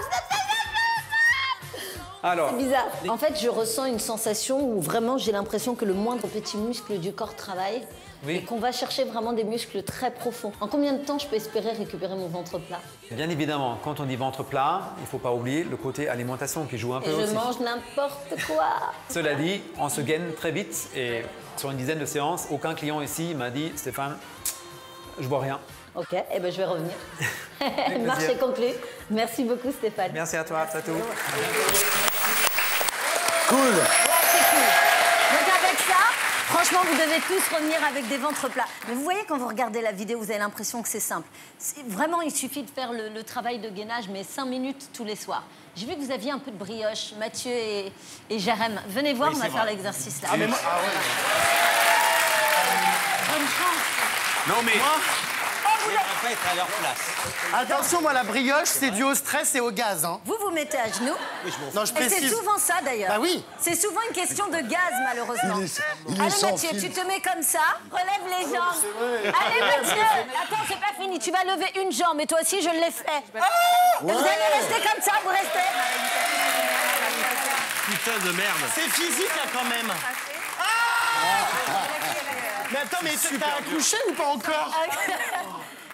Alors. C'est bizarre. En fait, je ressens une sensation où vraiment j'ai l'impression que le moindre petit muscle du corps travaille et qu'on va chercher vraiment des muscles très profonds. En combien de temps je peux espérer récupérer mon ventre plat? Bien évidemment, quand on dit ventre plat, il ne faut pas oublier le côté alimentation qui joue un peu aussi. Et je mange n'importe quoi. Cela dit, on se gaine très vite et sur une dizaine de séances, aucun client ici m'a dit « Stéphane, je bois rien ». Ok, et ben je vais revenir. Marché conclu. Merci beaucoup Stéphane. Merci à toi, Tatou. Cool. Ouais, c'est cool. Donc avec ça, franchement, vous devez tous revenir avec des ventres plats. Mais vous voyez, quand vous regardez la vidéo, vous avez l'impression que c'est simple. Vraiment, il suffit de faire le travail de gainage, mais 5 minutes tous les soirs. J'ai vu que vous aviez un peu de brioche, Mathieu et Jérém. Venez voir, on va faire l'exercice là. Bonne chance. Non mais... Je ne pas être à leur place. Attention, moi, la brioche, c'est dû au stress et au gaz. Hein. Vous vous mettez à genoux. Oui, je m'en fous. Non, je Et c'est précise. souvent ça d'ailleurs. Bah oui. C'est souvent une question de gaz malheureusement. Il est Allez sans Mathieu, fil. tu te mets comme ça, relève les jambes. Allez Mathieu, attends, c'est pas fini. Tu vas lever une jambe et toi aussi je l'ai fait. Vous allez rester comme ça, vous restez. Putain de merde. C'est physique, là, quand même. Mais attends, mais t'as accouché ou pas encore?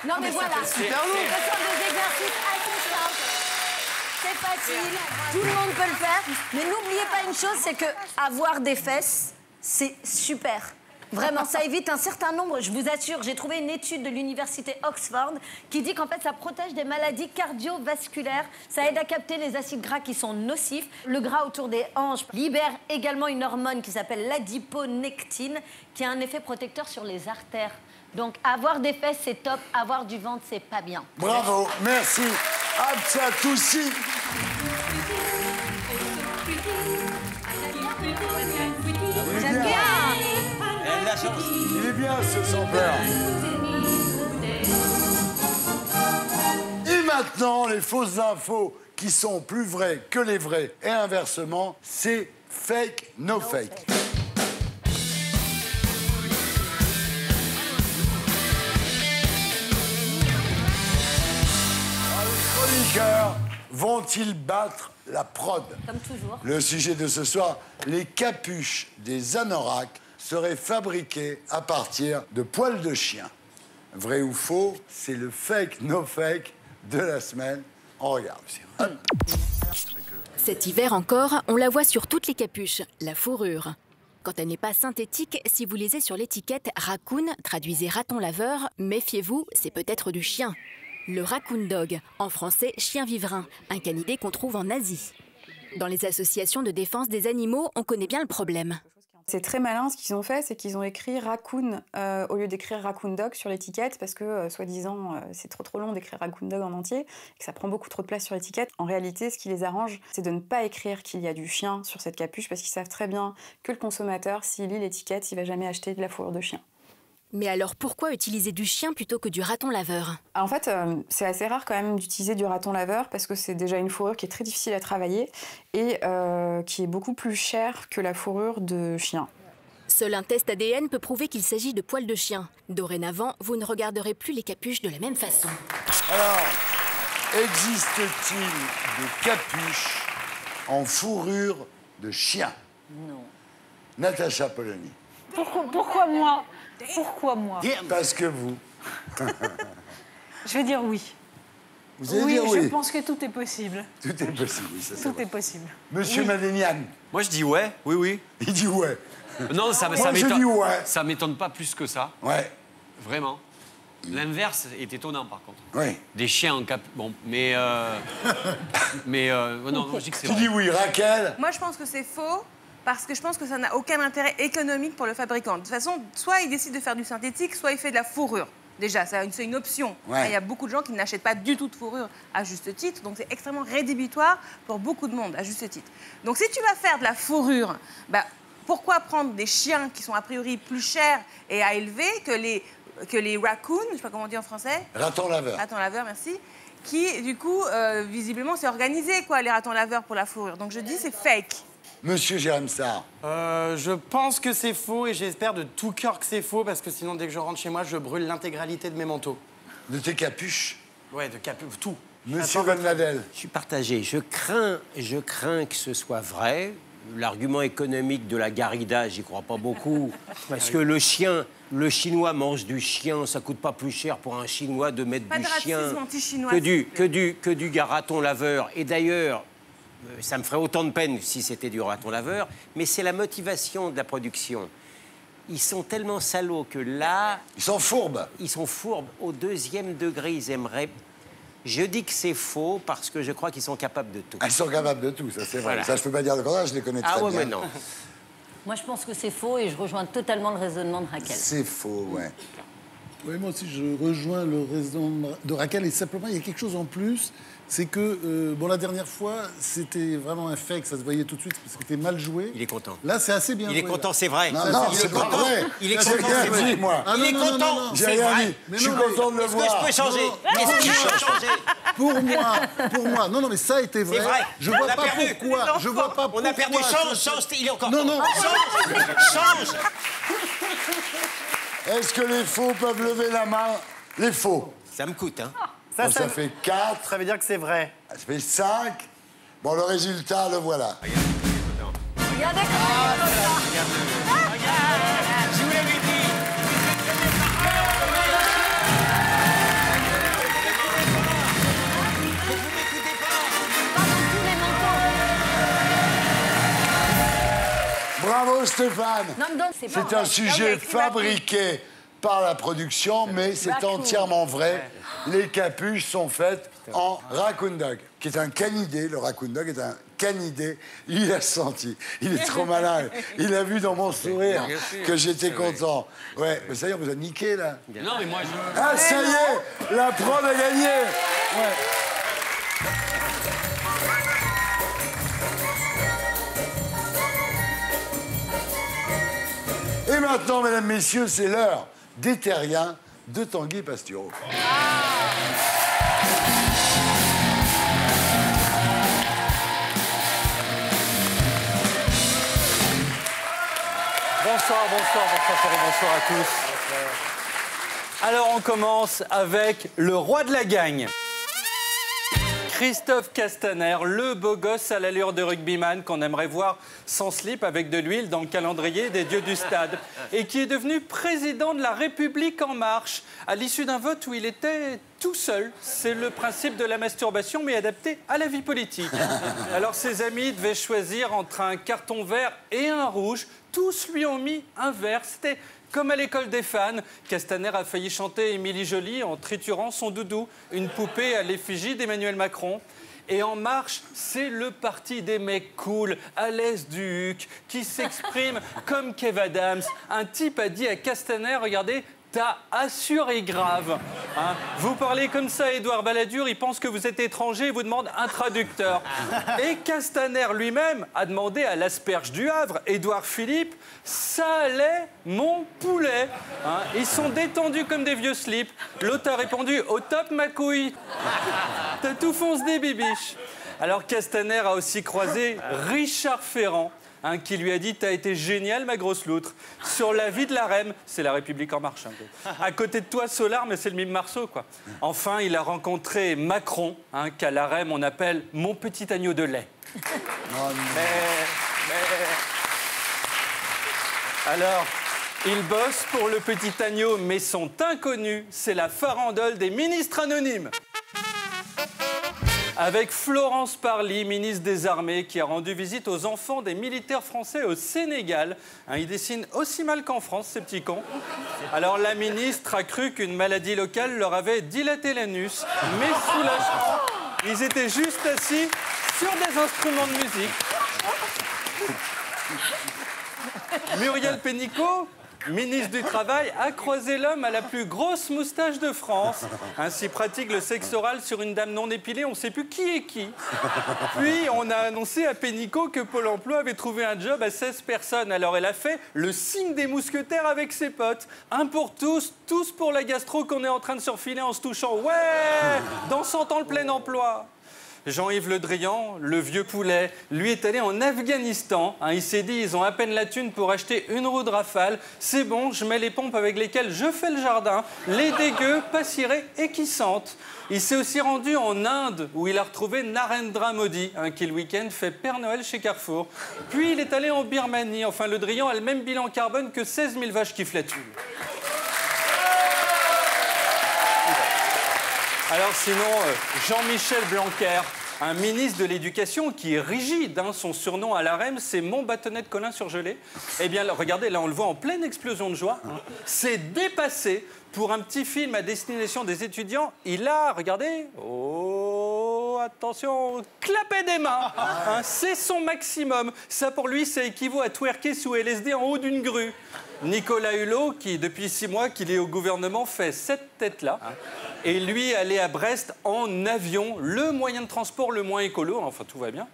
Non mais voilà, ce sont des exercices assez simples. C'est facile, tout le monde peut le faire. Mais n'oubliez pas une chose, c'est que avoir des fesses, c'est super. Vraiment, ça évite un certain nombre, je vous assure, j'ai trouvé une étude de l'université Oxford qui dit qu'en fait, ça protège des maladies cardiovasculaires, ça aide à capter les acides gras qui sont nocifs. Le gras autour des hanches libère également une hormone qui s'appelle l'adiponectine, qui a un effet protecteur sur les artères. Donc, avoir des fesses, c'est top, avoir du ventre, c'est pas bien. Bravo, merci. Abtsatoussi. J'aime bien. Elle a de la chance. Il est bien ce sampleur. Et maintenant, les fausses infos qui sont plus vraies que les vraies et inversement, c'est fake, no fake. Les chroniqueurs vont-ils battre la prod? Comme toujours. Le sujet de ce soir, les capuches des anoraks seraient fabriquées à partir de poils de chien. Vrai ou faux, c'est le fake, no fake de la semaine. On regarde. Cet hiver encore, on la voit sur toutes les capuches, la fourrure. Quand elle n'est pas synthétique, si vous lisez sur l'étiquette « raccoon », traduisez « raton laveur », méfiez-vous, c'est peut-être du chien. Le raccoon dog, en français chien vivrin, un canidé qu'on trouve en Asie. Dans les associations de défense des animaux, on connaît bien le problème. C'est très malin ce qu'ils ont fait, c'est qu'ils ont écrit raccoon au lieu d'écrire raccoon dog sur l'étiquette parce que, soi-disant, c'est trop long d'écrire raccoon dog en entier et que ça prend beaucoup trop de place sur l'étiquette. En réalité, ce qui les arrange, c'est de ne pas écrire qu'il y a du chien sur cette capuche parce qu'ils savent très bien que le consommateur, s'il lit l'étiquette, il va jamais acheter de la fourrure de chien. Mais alors pourquoi utiliser du chien plutôt que du raton laveur? En fait, c'est assez rare quand même d'utiliser du raton laveur parce que c'est déjà une fourrure qui est très difficile à travailler et qui est beaucoup plus chère que la fourrure de chien. Seul un test ADN peut prouver qu'il s'agit de poils de chien. Dorénavant, vous ne regarderez plus les capuches de la même façon. Alors, existe-t-il des capuches en fourrure de chien? Non. Natacha Polony. Pourquoi moi? Pourquoi moi? Parce que vous. Je vais dire oui. Vous allez dire oui? Je pense que tout est possible. Tout est possible, oui, ça c'est Tout vrai. est possible. Monsieur Oui. Madénian. Moi, je dis ouais, oui, oui. Il dit ouais. Non, ça Moi, je dis ouais. Ça m'étonne pas plus que ça. Ouais. Vraiment. L'inverse est étonnant, par contre. Oui. Des chiens en cap... Bon, mais... non, je dis que c'est Tu vrai. dis oui, Raquel? Moi, je pense que c'est faux. Parce que je pense que ça n'a aucun intérêt économique pour le fabricant. De toute façon, soit il décide de faire du synthétique, soit il fait de la fourrure. Déjà, c'est une option. Ouais. Il y a beaucoup de gens qui n'achètent pas du tout de fourrure à juste titre, donc c'est extrêmement rédhibitoire pour beaucoup de monde, à juste titre. Donc si tu vas faire de la fourrure, bah, pourquoi prendre des chiens qui sont a priori plus chers et à élever que les raccoons, je ne sais pas comment on dit en français. Raton laveur. Raton laveur, merci. Qui, du coup, visiblement, s'est organisé, quoi, les ratons laveurs pour la fourrure. Donc je dis, c'est fake. Monsieur Jérém Sarr. Je pense que c'est faux et j'espère de tout cœur que c'est faux parce que sinon, dès que je rentre chez moi, je brûle l'intégralité de mes manteaux. De tes capuches? Ouais, de capuches, tout. Monsieur Van Ladel. Je suis partagé. Je crains que ce soit vrai. L'argument économique de la garrida, j'y crois pas beaucoup. Parce que le Chinois mange du chien, ça coûte pas plus cher pour un Chinois de mettre du chien que du raton laveur. Et d'ailleurs, ça me ferait autant de peine si c'était du raton laveur, mais c'est la motivation de la production. Ils sont tellement salauds que là... Ils sont fourbes. Ils sont fourbes. Au 2e degré, ils aimeraient... Je dis que c'est faux parce que je crois qu'ils sont capables de tout. Ils sont capables de tout, ça c'est vrai. Voilà. Ça, je peux pas dire le contraire, je les connais très bien. Ah ouais, mais non. Moi, je pense que c'est faux et je rejoins totalement le raisonnement de Raquel. C'est faux, ouais. Oui, moi aussi, je rejoins le raisonnement de Raquel. Et simplement, il y a quelque chose en plus, c'est que, bon, la dernière fois, c'était vraiment un fake, ça se voyait tout de suite, parce que c'était mal joué. Il est content. Là, c'est assez bien joué. Il est content, c'est vrai. Non, non, c'est pas vrai. Il est content, c'est vrai. Moi. Il est content, J'ai c'est rien vrai. dit. Je suis content de le voir. Est-ce que je peux changer? Est-ce que je peux changer? Pour moi, non, mais ça a été vrai. C'est vrai. Je vois pas pourquoi. Je vois pas pourquoi. On a perdu. Change, il est encore Non, non. Change. Est-ce que les faux peuvent lever la main? Les faux. Ça me coûte, hein. Ça fait 4. Ça veut dire que c'est vrai. Ça fait 5. Bon, le résultat, le voilà. Regardez Je vous l'avais dit. Vous m'écoutez pas. Bravo Stéphane. Non, c'est un sujet fabriqué par la production, mais c'est entièrement vrai. Les capuches sont faites en raccoon dog, qui est un canidé. Le raccoon dog est un canidé. Il a senti. Il est trop malin. Il a vu dans mon sourire que j'étais content. Ouais, mais ça y est, on vous a niqué, là. Non, mais moi, je... Ah, ça y est, la prod a gagné. Ouais. Et maintenant, mesdames, messieurs, c'est l'heure des terriens de Tanguy Pastureau. Bonsoir Thierry, bonsoir à tous. Alors on commence avec le roi de la gagne. Christophe Castaner, le beau gosse à l'allure de rugbyman qu'on aimerait voir sans slip avec de l'huile dans le calendrier des dieux du stade et qui est devenu président de la République en marche à l'issue d'un vote où il était tout seul. C'est le principe de la masturbation mais adapté à la vie politique. Alors ses amis devaient choisir entre un carton vert et un rouge. Tous lui ont mis un vert. C'était comme à l'école des fans. Castaner a failli chanter Émilie Joly en triturant son doudou, une poupée à l'effigie d'Emmanuel Macron. Et En Marche, c'est le parti des mecs cool, à l'aise du huc, qui s'exprime comme Kev Adams. Un type a dit à Castaner, regardez, t'as assuré grave. Hein, vous parlez comme ça à Édouard Balladur, il pense que vous êtes étranger et vous demande un traducteur. Et Castaner lui-même a demandé à l'asperge du Havre, Édouard Philippe, ça allait mon poulet. Hein, ils sont détendus comme des vieux slips. L'autre a répondu, au top ma couille. T'as tout fonce des bibiches. Alors Castaner a aussi croisé Richard Ferrand. Hein, qui lui a dit « T'as été génial, ma grosse loutre ». Sur la vie de la REM, c'est la République en marche. Un peu. À côté de toi, Solar, mais c'est le mime Marceau, quoi. Enfin, il a rencontré Macron, hein, qu'à la REM, on appelle « mon petit agneau de lait ». Alors, il bosse pour le petit agneau, mais son inconnu, c'est la farandole des ministres anonymes. Avec Florence Parly, ministre des Armées, qui a rendu visite aux enfants des militaires français au Sénégal. Hein, ils dessinent aussi mal qu'en France, ces petits cons. Alors la ministre a cru qu'une maladie locale leur avait dilaté l'anus. Mais soulagement, ils étaient juste assis sur des instruments de musique. Muriel Pénicaud, ministre du Travail, a croisé l'homme à la plus grosse moustache de France. Ainsi pratique le sexe oral sur une dame non épilée, on ne sait plus qui est qui. Puis on a annoncé à Pénicaud que Pôle emploi avait trouvé un job à 16 personnes. Alors elle a fait le signe des mousquetaires avec ses potes. Un pour tous, tous pour la gastro qu'on est en train de surfiler en se touchant. Ouais, dans 100 ans le plein emploi. Jean-Yves Le Drian, le vieux poulet, lui est allé en Afghanistan. Il s'est dit, ils ont à peine la thune pour acheter une roue de Rafale. C'est bon, je mets les pompes avec lesquelles je fais le jardin. Les dégueux, pas cirés et qui sentent. Il s'est aussi rendu en Inde, où il a retrouvé Narendra Modi, qui le week-end fait Père Noël chez Carrefour. Puis il est allé en Birmanie. Enfin, Le Drian a le même bilan carbone que 16 000 vaches qui flatulent. Alors sinon, Jean-Michel Blanquer, un ministre de l'Éducation qui est rigide, son surnom à l'AREM, c'est mon bâtonnet de Colin surgelé. Eh bien, regardez, là, on le voit en pleine explosion de joie. C'est dépassé pour un petit film à destination des étudiants. Il a, regardez, oh, attention, clapé des mains. C'est son maximum. Ça, pour lui, ça équivaut à twerker sous LSD en haut d'une grue. Nicolas Hulot, qui depuis 6 mois qu'il est au gouvernement, fait cette tête-là. Et lui, aller à Brest en avion, le moyen de transport le moins écolo, enfin tout va bien.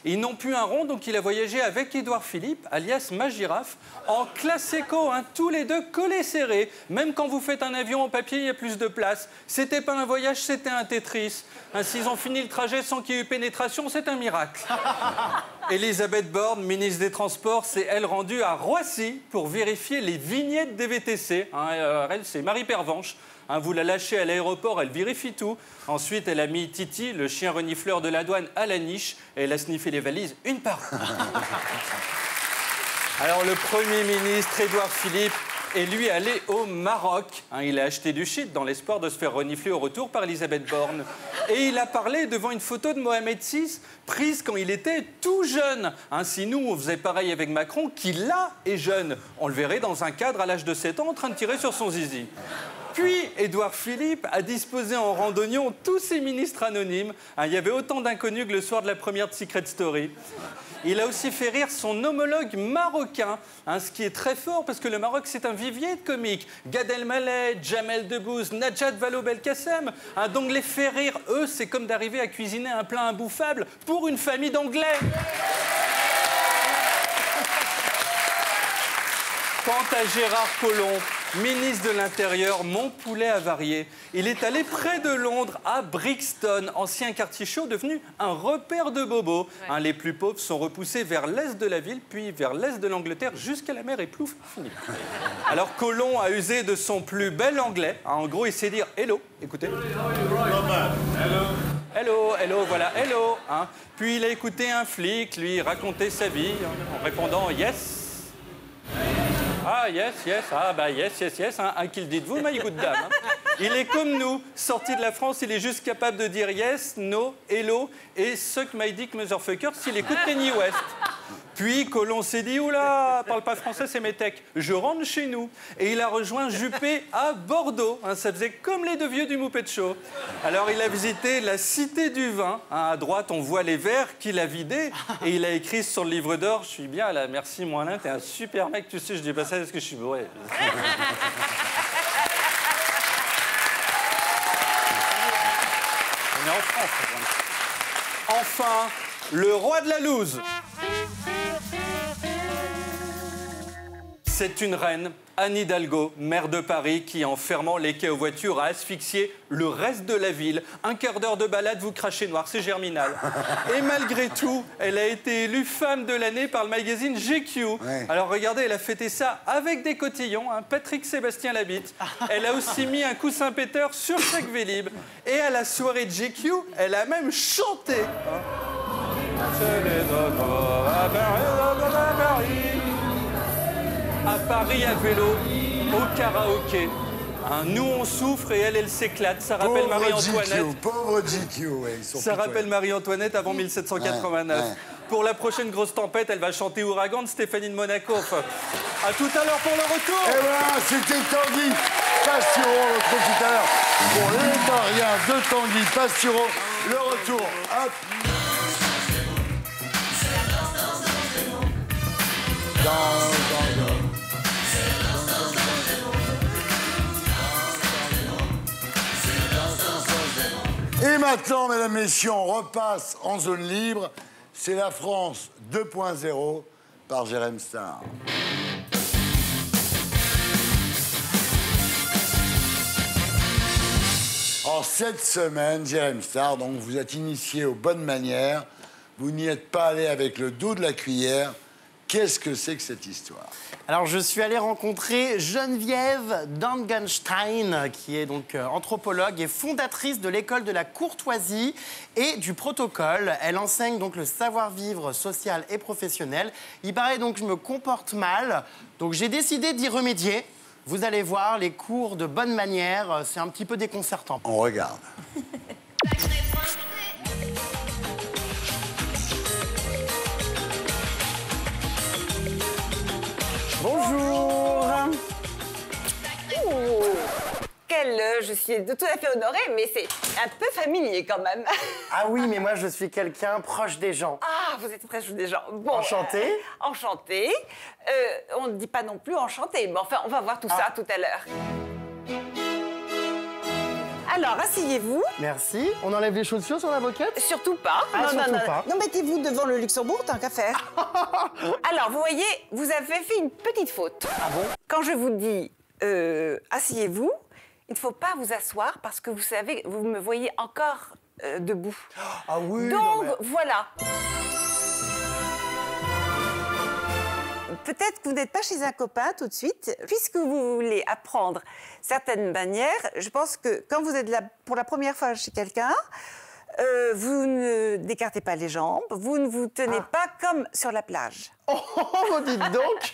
Ils n'ont plus un rond, donc il a voyagé avec Édouard Philippe, alias Magirafe, en classe éco, tous les deux collés serrés. Même quand vous faites un avion en papier, il y a plus de place. C'était pas un voyage, c'était un Tetris. S'ils ont fini le trajet sans qu'il y ait eu pénétration, c'est un miracle. Elisabeth Borne, ministre des Transports, s'est elle rendue à Roissy pour vérifier les vignettes des VTC. Elle, c'est Marie Pervenche. Vous la lâchez à l'aéroport, elle vérifie tout. Ensuite, elle a mis Titi, le chien renifleur de la douane, à la niche. Et elle a sniffé les valises une par une. Alors, le Premier ministre, Édouard Philippe, est lui allé au Maroc. Il a acheté du shit dans l'espoir de se faire renifler au retour par Elisabeth Borne. Et il a parlé devant une photo de Mohamed VI, prise quand il était tout jeune. Si nous, on faisait pareil avec Macron, qui là est jeune. On le verrait dans un cadre à l'âge de 7 ans en train de tirer sur son zizi. Puis, Édouard Philippe a disposé en randonnion tous ses ministres anonymes. Il y avait autant d'inconnus que le soir de la première de Secret Story. Il a aussi fait rire son homologue marocain, ce qui est très fort parce que le Maroc, c'est un vivier de comiques. Gad Elmaleh, Jamel Debbouze, Najat Vallaud-Belkacem. Donc les faire rire, eux, c'est comme d'arriver à cuisiner un plat imbouffable pour une famille d'Anglais. Quant à Gérard Collomb, ministre de l'Intérieur, mon poulet avarié, il est allé près de Londres, à Brixton, ancien quartier chaud devenu un repère de bobos. Les plus pauvres sont repoussés vers l'est de la ville, puis vers l'est de l'Angleterre, jusqu'à la mer et plouf, fini. Alors Collomb a usé de son plus bel anglais. En gros, il sait dire « hello », écoutez. Hello, hello, voilà, hello. Puis il a écouté un flic lui raconter sa vie en répondant « yes ». Ah, yes, yes, yes, yes, qu'il dites-vous, my good dame. Il est comme nous, sorti de la France, il est juste capable de dire yes, no, hello et suck my dick, motherfucker, s'il écoute Kanye West. Puis Collomb s'est dit, oula, parle pas français, c'est métèque, je rentre chez nous. Et il a rejoint Juppé à Bordeaux. Ça faisait comme les deux vieux du Muppet Show. Alors il a visité la Cité du Vin. À droite, on voit les verres qu'il a vidés. Et il a écrit sur le livre d'or, je suis bien là, merci Moinin, t'es un super mec, tu sais, je dis pas ça parce que je suis bourré. On est en France. Enfin, le roi de la loose. C'est une reine, Anne Hidalgo, maire de Paris, qui, en fermant les quais aux voitures, a asphyxié le reste de la ville. Un quart d'heure de balade, vous crachez noir, c'est germinal. Et malgré tout, elle a été élue femme de l'année par le magazine GQ. Ouais. Alors regardez, elle a fêté ça avec des cotillons, Patrick Sébastien Labitte. Elle a aussi mis un coussin péteur sur chaque Vélib. Et à la soirée de GQ, elle a même chanté. À Paris à vélo, au karaoké. Nous, on souffre et elle s'éclate. Ça rappelle Marie-Antoinette. Pauvre GQ, ouais, ils sont ça rappelle Marie-Antoinette avant 1789. Ouais. Pour la prochaine grosse tempête, elle va chanter Ouragan de Stéphanie de Monaco. À tout à l'heure pour le retour. Et voilà, c'était Tanguy Pastureau. On retrouve tout à l'heure pour l'Étarien de Tanguy Pastureau. Le retour. Hop. Et maintenant, mesdames, messieurs, on repasse en zone libre. C'est la France 2.0 par Jérém Star. En cette semaine, Jérém Star, donc vous êtes initié aux bonnes manières. Vous n'y êtes pas allé avec le dos de la cuillère. Qu'est-ce que c'est que cette histoire? Alors, je suis allé rencontrer Geneviève Dangenstein, qui est donc anthropologue et fondatrice de l'école de la courtoisie et du protocole. Elle enseigne donc le savoir-vivre social et professionnel. Il paraît donc que je me comporte mal, donc j'ai décidé d'y remédier. Vous allez voir, les cours de bonne manière, c'est un petit peu déconcertant. On regarde. Bonjour. Je suis tout à fait honorée, mais c'est un peu familier quand même. Ah oui, mais moi je suis quelqu'un proche des gens. Ah, vous êtes proche des gens. Bon, enchanté. Enchanté. On ne dit pas non plus enchanté, mais enfin, on va voir tout ça tout à l'heure. Alors, asseyez-vous. Merci. On enlève les chaussures sur la moquette? Surtout pas. Ah, surtout pas. Non, mettez-vous devant le Luxembourg, tant qu'à faire. Alors, vous voyez, vous avez fait une petite faute. Ah bon? Quand je vous dis asseyez-vous, il ne faut pas vous asseoir parce que vous savez, vous me voyez encore debout. Ah oui. Donc, voilà. Peut-être que vous n'êtes pas chez un copain tout de suite. Puisque vous voulez apprendre certaines manières, je pense que quand vous êtes là pour la première fois chez quelqu'un, vous ne d'écartez pas les jambes, vous ne vous tenez pas comme sur la plage. Oh, dites donc.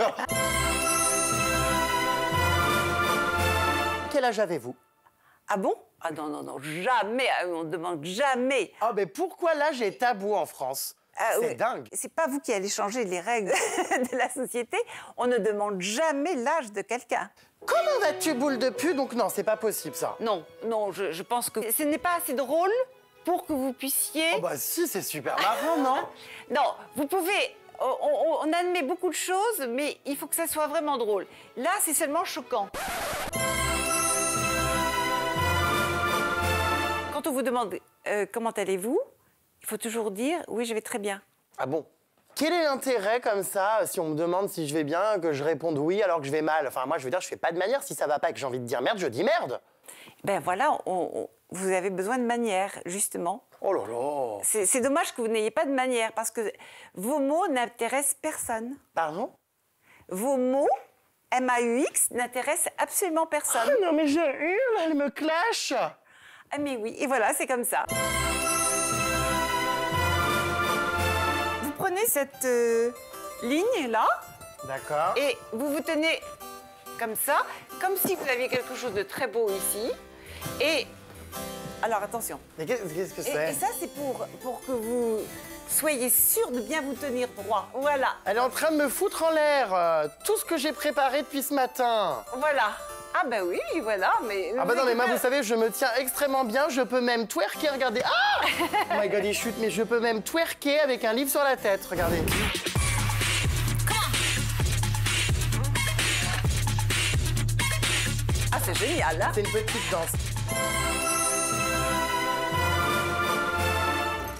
Quel âge avez-vous? Ah bon? Ah non, non, non, jamais, on ne demande jamais. Ah, mais pourquoi l'âge est tabou en France? C'est dingue. C'est pas vous qui allez changer les règles de la société. On ne demande jamais l'âge de quelqu'un. Comment vas-tu, boule de pu? Donc non, c'est pas possible, ça. Non, non, je pense que ce n'est pas assez drôle pour que vous puissiez... Oh bah si, c'est super marrant, non? Non, vous pouvez... On admet beaucoup de choses, mais il faut que ça soit vraiment drôle. Là, c'est seulement choquant. Quand on vous demande comment allez-vous, il faut toujours dire « oui, je vais très bien ». Ah bon? Quel est l'intérêt comme ça, si on me demande si je vais bien, que je réponde oui alors que je vais mal? Enfin, moi, je veux dire, je fais pas de manière. Si ça va pas et que j'ai envie de dire merde, je dis merde. Ben voilà, vous avez besoin de manière, justement. Oh là là! C'est dommage que vous n'ayez pas de manière, parce que vos mots n'intéressent personne. Pardon? Vos mots, M-A-U-X, n'intéressent absolument personne. Oh non, mais je hurle, elle me clash! Ah mais oui, et voilà, c'est comme ça. Vous prenez cette ligne-là. D'accord. Et vous vous tenez comme ça, comme si vous aviez quelque chose de très beau ici. Et... alors, attention. Mais qu'est-ce que c'est? Et ça, c'est pour que vous soyez sûr de bien vous tenir droit. Voilà. Elle est en train de me foutre en l'air tout ce que j'ai préparé depuis ce matin. Voilà. Ah bah oui, voilà, mais... Ah bah non, mais moi, vous savez, je me tiens extrêmement bien. Je peux même twerker, regardez. Ah! Oh my God, il chute, mais je peux même twerker avec un livre sur la tête, regardez. Ah, c'est génial, hein? C'est une petite danse.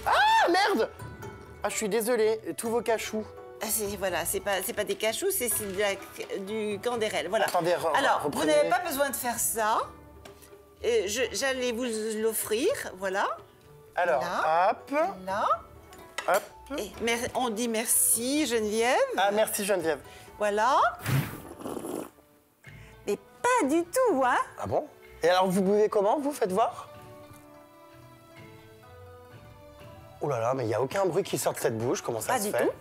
Ah, merde! Ah, je suis désolée, tous vos cachous. Ah, voilà, c'est pas des cachous, c'est du candérel. Voilà. Attendez, alors, vous n'avez pas besoin de faire ça. J'allais vous l'offrir, voilà. Alors, là, hop. Là. Hop. Et on dit merci, Geneviève. Ah, merci, Geneviève. Voilà. Mais pas du tout, hein? Ah bon? Et alors, vous buvez comment, vous? Faites voir. Oh là là, mais il n'y a aucun bruit qui sort de cette bouche. Comment ça se fait? Pas du tout.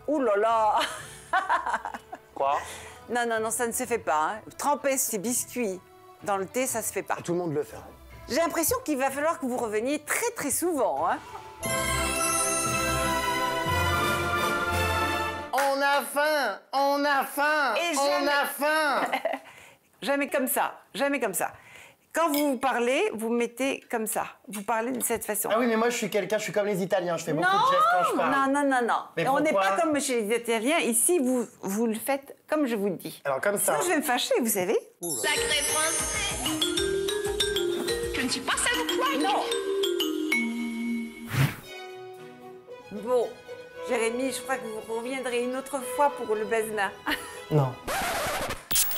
Ouh là là. Quoi? Non, non, non, ça ne se fait pas. Hein. Tremper ces biscuits dans le thé, ça se fait pas. Tout le monde le fait. J'ai l'impression qu'il va falloir que vous reveniez très très souvent. Hein. On a faim! On a faim! Et on a faim! Jamais comme ça, jamais comme ça. Quand vous parlez, vous mettez comme ça. Vous parlez de cette façon. Ah oui, mais moi, je suis comme les Italiens. Je fais beaucoup de gestes quand je parle. Non, non, non, non. Mais on n'est pourquoi? pas comme chez les Italiens. Ici, vous le faites comme je vous le dis. Alors, comme ça. Sinon, je vais me fâcher, vous savez. Sacré français, je ne suis pas seule. Non. Bon, Jérémy, je crois que vous reviendrez une autre fois pour le Besna. Non.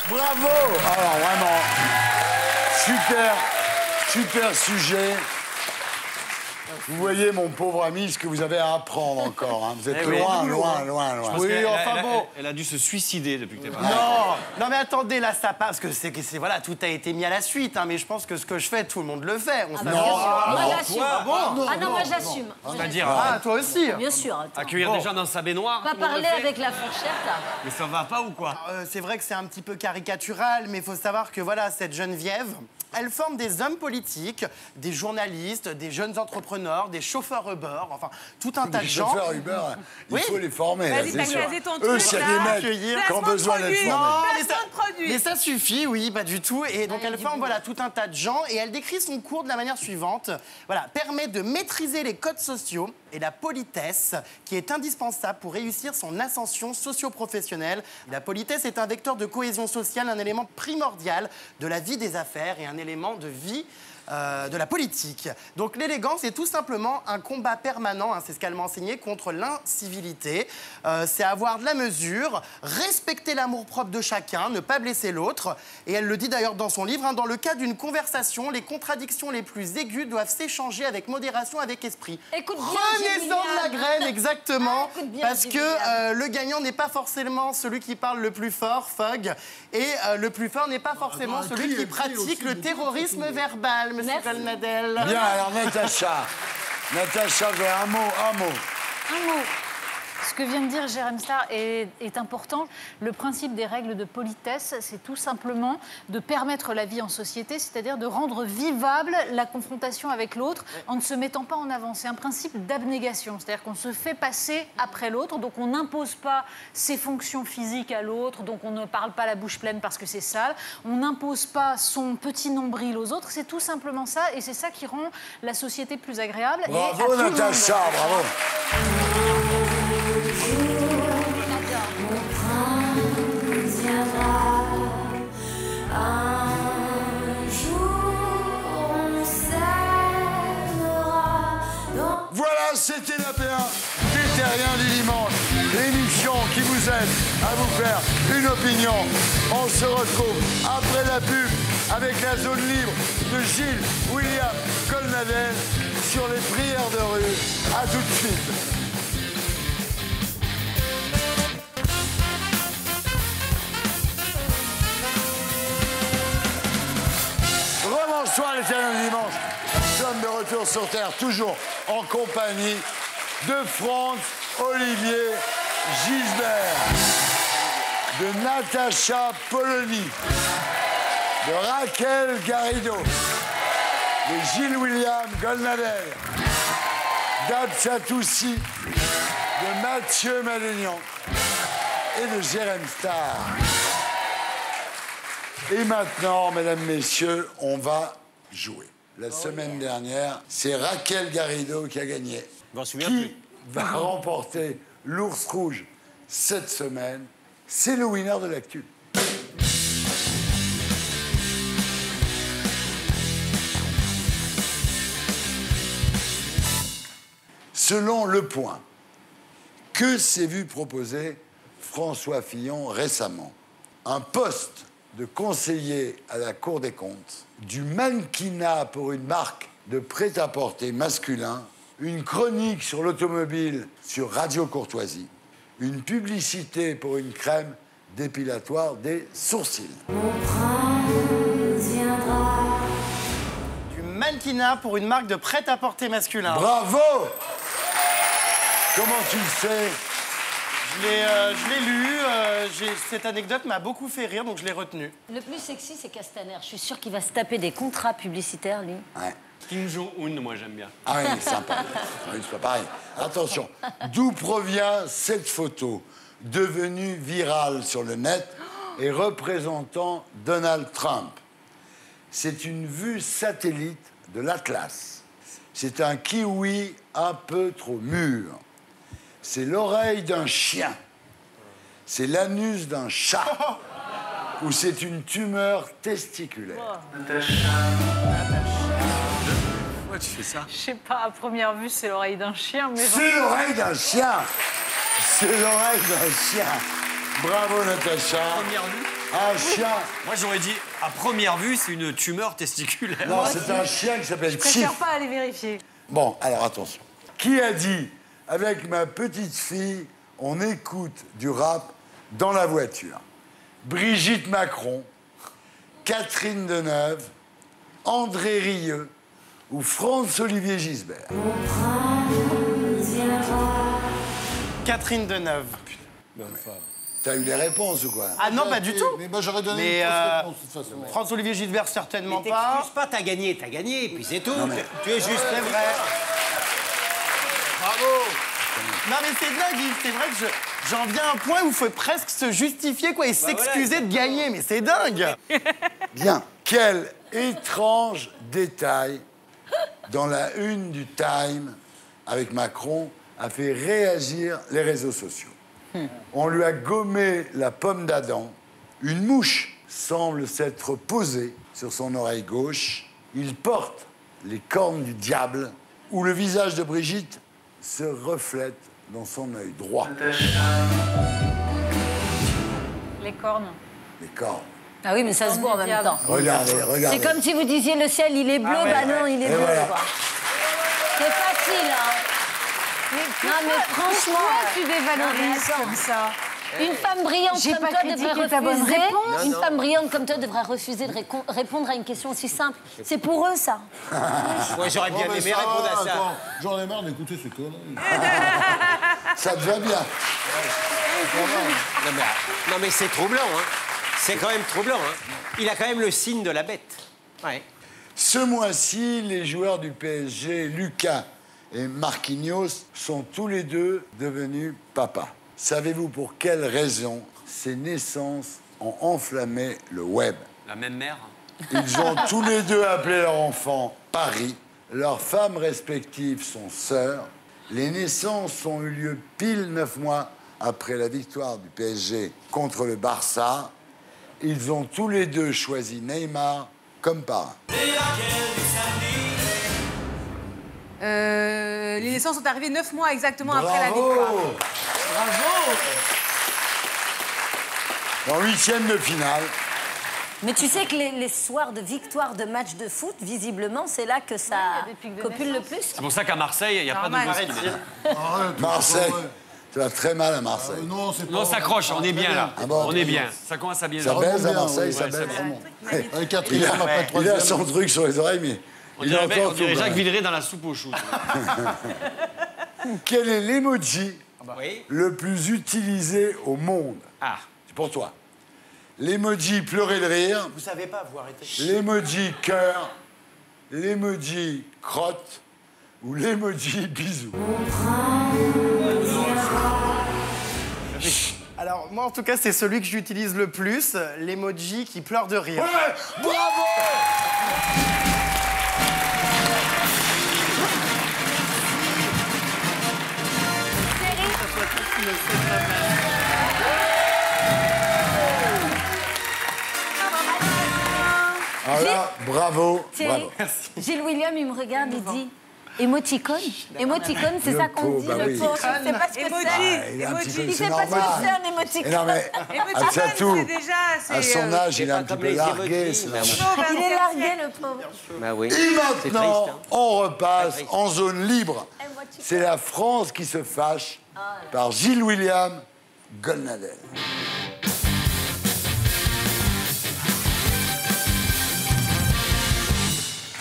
Bravo! Alors vraiment, super sujet. Vous voyez, mon pauvre ami, ce que vous avez à apprendre encore. Hein. Vous êtes loin. Oui, enfin bon. Elle a dû se suicider depuis que t'es parti. Non, mais attendez, là, ça passe, parce que voilà, tout a été mis à la suite. Hein, mais je pense que ce que je fais, tout le monde le fait. Moi, j'assume. Ah non, moi, j'assume. C'est-à-dire... Ah, toi aussi. Bien sûr. Accueillir des gens dans sa baignoire. Pas parler avec la fourchette, là. Mais ça va pas ou quoi? C'est vrai que c'est un petit peu caricatural, mais il faut savoir que voilà, cette Geneviève, elle forme des hommes politiques, des journalistes, des jeunes entrepreneurs, des chauffeurs Uber, enfin tout un tas de gens. Les chauffeurs Uber, il faut les former. Vas-y, t'as casé ton truc, eux, c'est des mecs qui ont besoin d'être formés. Mais ça suffit, oui, pas du tout. Et donc elle forme voilà, tout un tas de gens et elle décrit son cours de la manière suivante. Voilà, permet de maîtriser les codes sociaux et la politesse qui est indispensable pour réussir son ascension socio-professionnelle. La politesse est un vecteur de cohésion sociale, un élément primordial de la vie des affaires et un élément de vie de la politique. Donc l'élégance est tout simplement un combat permanent, hein, c'est ce qu'elle m'a enseigné, contre l'incivilité. C'est avoir de la mesure, respecter l'amour-propre de chacun, ne pas blesser l'autre. Et elle le dit d'ailleurs dans son livre, hein, dans le cas d'une conversation, les contradictions les plus aiguës doivent s'échanger avec modération, avec esprit. Écoute bien, Prenez-en de la graine, exactement, écoute bien, parce que le gagnant n'est pas forcément celui qui parle le plus fort, Fogg, et le plus fort n'est pas forcément celui qui pratique le terrorisme verbal. Monsieur Golnadel. Bien, alors Natacha, vous avez un mot. Ce que vient de dire Jérém Starr est important. Le principe des règles de politesse, c'est tout simplement de permettre la vie en société, c'est-à-dire de rendre vivable la confrontation avec l'autre en ne se mettant pas en avant. C'est un principe d'abnégation, c'est-à-dire qu'on se fait passer après l'autre, donc on n'impose pas ses fonctions physiques à l'autre, donc on ne parle pas la bouche pleine parce que c'est sale, on n'impose pas son petit nombril aux autres, c'est tout simplement ça, et c'est ça qui rend la société plus agréable. Bravo Natacha, bravo. Voilà, c'était l'AP1 des Terriens du dimanche. L'émission qui vous aide à vous faire une opinion. On se retrouve après la pub avec la zone libre de Gilles William Golnadel sur les prières de rue. À tout de suite. Bonsoir les Terriens du dimanche. Nous sommes de retour sur Terre, toujours en compagnie de Franz Olivier Gisbert, de Natacha Polony, de Raquel Garrido, de Gilles William Golnadel, d'Absa Toussi, de Mathieu Madénian et de Jérém Starr. Et maintenant, mesdames, messieurs, on va jouer. La semaine dernière, c'est Raquel Garrido qui a gagné. Qui va remporter l'ours rouge cette semaine? C'est le winner de l'actu. Selon Le Point, que s'est vu proposer François Fillon récemment? Un poste de conseiller à la Cour des comptes, du mannequinat pour une marque de prêt-à-porter masculin, une chronique sur l'automobile sur Radio Courtoisie, une publicité pour une crème dépilatoire des sourcils. Du mannequinat pour une marque de prêt-à-porter masculin. Bravo! Comment tu le sais? Je l'ai lu, cette anecdote m'a beaucoup fait rire, donc je l'ai retenu. Le plus sexy, c'est Castaner. Je suis sûre qu'il va se taper des contrats publicitaires, lui. Ouais. Kim Jong-un, moi j'aime bien. Ah oui, sympa. Oui, c'est pas pareil. Attention, d'où provient cette photo devenue virale sur le net et représentant Donald Trump? C'est une vue satellite de l'Atlas. C'est un kiwi un peu trop mûr. C'est l'oreille d'un chien. C'est l'anus d'un chat. Ou c'est une tumeur testiculaire. Moi Pourquoi tu fais ça? Je sais pas, à première vue, c'est l'oreille d'un chien, mais... C'est l'oreille d'un chien. C'est l'oreille d'un chien. Bravo, Natacha. Première vue. Un chien. Moi, j'aurais dit, à première vue, c'est une tumeur testiculaire. Non, c'est un chien qui s'appelle Je Chief. préfère pas aller vérifier. Bon, alors attention. Qui a dit, avec ma petite fille, on écoute du rap dans la voiture? Brigitte Macron, Catherine Deneuve, André Rieu ou Franz-Olivier Gisbert? Catherine Deneuve. T'as eu les réponses ou quoi? Ah non, pas du tout. Mais moi, j'aurais donné une fausse réponse, de toute façon. François-Olivier Gisbert, certainement Mais pas. t'excuses pas, t'as gagné, puis c'est tout. Tu es juste... C'est vrai. Bravo. Non, mais c'est dingue, Yves. C'est vrai que j'en viens à un point où il faut presque se justifier quoi, et s'excuser de gagner. Mais c'est dingue. Bien. Quel étrange détail dans la une du Time avec Macron a fait réagir les réseaux sociaux. On lui a gommé la pomme d'Adam. Une mouche semble s'être posée sur son oreille gauche. Il porte les cornes du diable, où le visage de Brigitte se reflète dans son œil droit. Les cornes. Les cornes. Ah oui, mais ça se voit en même temps. Regardez, regardez. C'est comme si vous disiez le ciel, il est bleu, bah non, il est bleu. voilà. Quoi. C'est facile, hein. Non, mais franchement, Pourquoi tu dévalorises comme ça? Une femme brillante J'ai comme pas toi critiqué devrait ta bonne refuser. réponse. Une femme brillante comme toi devrait refuser de répondre à une question aussi simple. C'est pour eux, ça. Moi, j'aurais bien aimé répondre à ça. Attends, j'en ai marre d'écouter ces conneries. Ça te va bien. Non, mais c'est troublant, hein. C'est quand même troublant, hein. Il a quand même le signe de la bête. Ouais. Ce mois-ci, les joueurs du PSG, Lucas et Marquinhos, sont tous les deux devenus papas. Savez-vous pour quelle raison ces naissances ont enflammé le web? La même mère. Ils ont tous les deux appelé leur enfant Paris. Leurs femmes respectives sont sœurs. Les naissances ont eu lieu pile 9 mois après la victoire du PSG contre le Barça. Ils ont tous les deux choisi Neymar comme parrain. Les naissances sont arrivées 9 mois exactement Bravo. après la victoire. En 8e de finale. Mais tu sais que les soirs de victoire de match de foot, visiblement, c'est là que ça copule le plus. C'est pour ça qu'à Marseille, il n'y a pas de gosse. Marseille. Tu vas très mal à Marseille. Non, c'est pas... Non, on s'accroche, on est bien là. Ah bon, On est bien. Ça commence à bien. Ça baise à Marseille, ça Ouais, baise. baise. Avec quatrième, après Il a troisième. son truc sur les oreilles, mais On il est dirait, encore on dirait tout Jacques blanc. Villeray dans la soupe aux choux. Quel est l'emoji Oui. le plus utilisé au monde? Ah. C'est pour toi. L'emoji pleurer de rire, Vous savez pas, vous arrêtez. l'emoji cœur, l'emoji crotte ou l'emoji bisou. Alors, moi, en tout cas, c'est celui que j'utilise le plus, l'emoji qui pleure de rire. Ouais, bravo! Alors là, bravo, Thierry, bravo. Gilles William, il me regarde, il dit émoticône. Émoticône, c'est Le ça qu'on pot, dit, bah le oui. pot. Il ne sait pas ce que Emoji. c'est. Il est un petit peu, Il c'est sait pas ce normal. que c'est un Et émoticône. non, mais Émoticône, Absatou, c'est déjà... à son âge, il est un petit comme peu les largué. emojis, c'est bah normal. Il est largué, le pauvre. Bah oui. Et C'est maintenant, triste, hein. on repasse en zone libre. C'est la France qui se fâche par Gilles William Golnadel.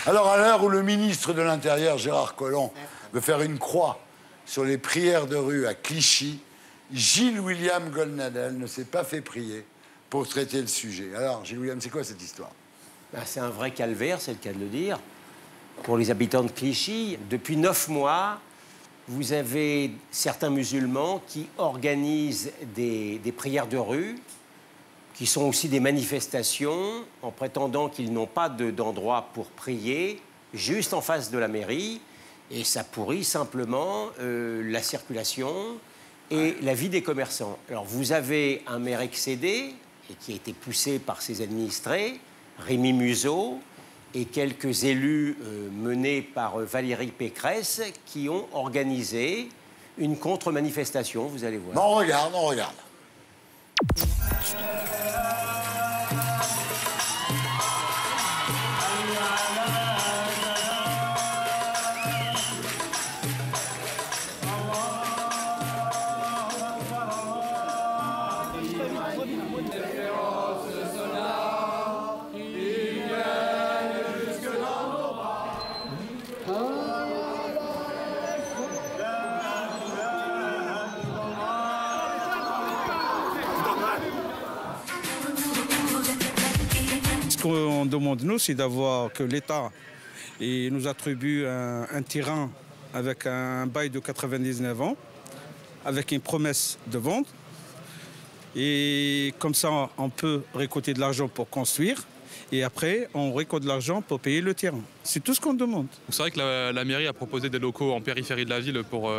Alors, à l'heure où le ministre de l'Intérieur, Gérard Collomb, veut faire une croix sur les prières de rue à Clichy, Gilles William Golnadel ne s'est pas fait prier pour traiter le sujet. Alors, Gilles William, c'est quoi cette histoire? Bah, c'est un vrai calvaire, c'est le cas de le dire. Pour les habitants de Clichy, depuis 9 mois, vous avez certains musulmans qui organisent des prières de rue, qui sont aussi des manifestations, en prétendant qu'ils n'ont pas d'endroit pour prier, juste en face de la mairie, et ça pourrit simplement la circulation et la vie des commerçants. Alors, vous avez un maire excédé, et qui a été poussé par ses administrés, Rémi Museau, et quelques élus menés par Valérie Pécresse qui ont organisé une contre-manifestation, vous allez voir. Bon, on regarde, on regarde. Ce qu'on demande, nous, c'est d'avoir que l'État nous attribue un terrain avec un bail de 99 ans, avec une promesse de vente. Et comme ça, on peut récolter de l'argent pour construire. Et après, on récolte de l'argent pour payer le terrain. C'est tout ce qu'on demande. C'est vrai que la mairie a proposé des locaux en périphérie de la ville pour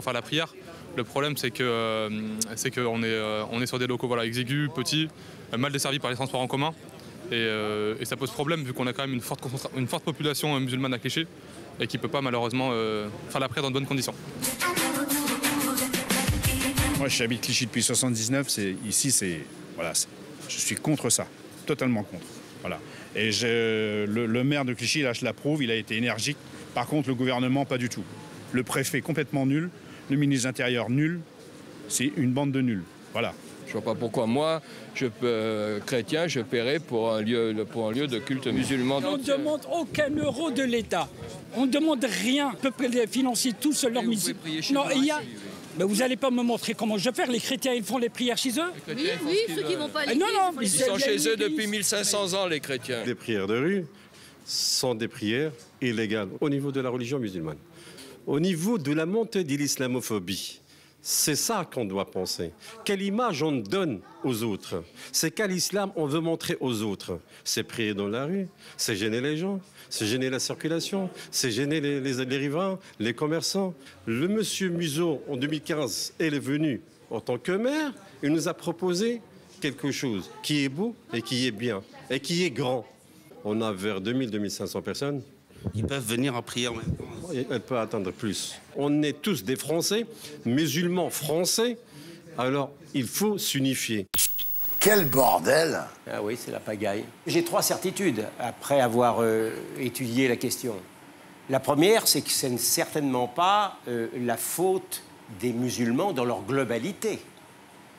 faire la prière. Le problème, c'est qu'on est sur des locaux exigus, petits, mal desservis par les transports en commun. Et ça pose problème vu qu'on a quand même une forte population musulmane à Clichy et qui ne peut pas malheureusement faire la prière dans de bonnes conditions. Moi, j'habite Clichy depuis 1979. Je suis contre ça, totalement contre. Voilà. Et le maire de Clichy, là, je l'approuve, il a été énergique. Par contre, le gouvernement, pas du tout. Le préfet, complètement nul. Le ministre de l'Intérieur, nul. C'est une bande de nuls. Voilà. Je ne vois pas pourquoi moi, chrétien, je paierais pour un lieu de culte musulman. On ne demande aucun euro de l'État. On ne demande rien. Ils peuvent financer tous leurs musiques. Non, mais vous n'allez pas me montrer comment je vais faire. Les chrétiens, ils font les prières chez eux? Oui, ceux qui ne vont pas à l'église. Ils sont chez eux depuis 1500 ans, les chrétiens. Les prières de rue sont des prières illégales au niveau de la religion musulmane. Au niveau de la montée de l'islamophobie, c'est ça qu'on doit penser. Quelle image on donne aux autres? C'est quel islam on veut montrer aux autres? C'est prier dans la rue, c'est gêner les gens, c'est gêner la circulation, c'est gêner les riverains, les commerçants. Le monsieur Museau, en 2015, il est venu en tant que maire, il nous a proposé quelque chose qui est beau et qui est bien et qui est grand. On a vers 2000-2500 personnes. Ils peuvent venir en prière en même temps. Elle peut attendre plus. On est tous des Français, musulmans français, alors il faut s'unifier. Quel bordel! Ah oui, c'est la pagaille. J'ai 3 certitudes après avoir étudié la question. La première, c'est que ce n'est certainement pas la faute des musulmans dans leur globalité.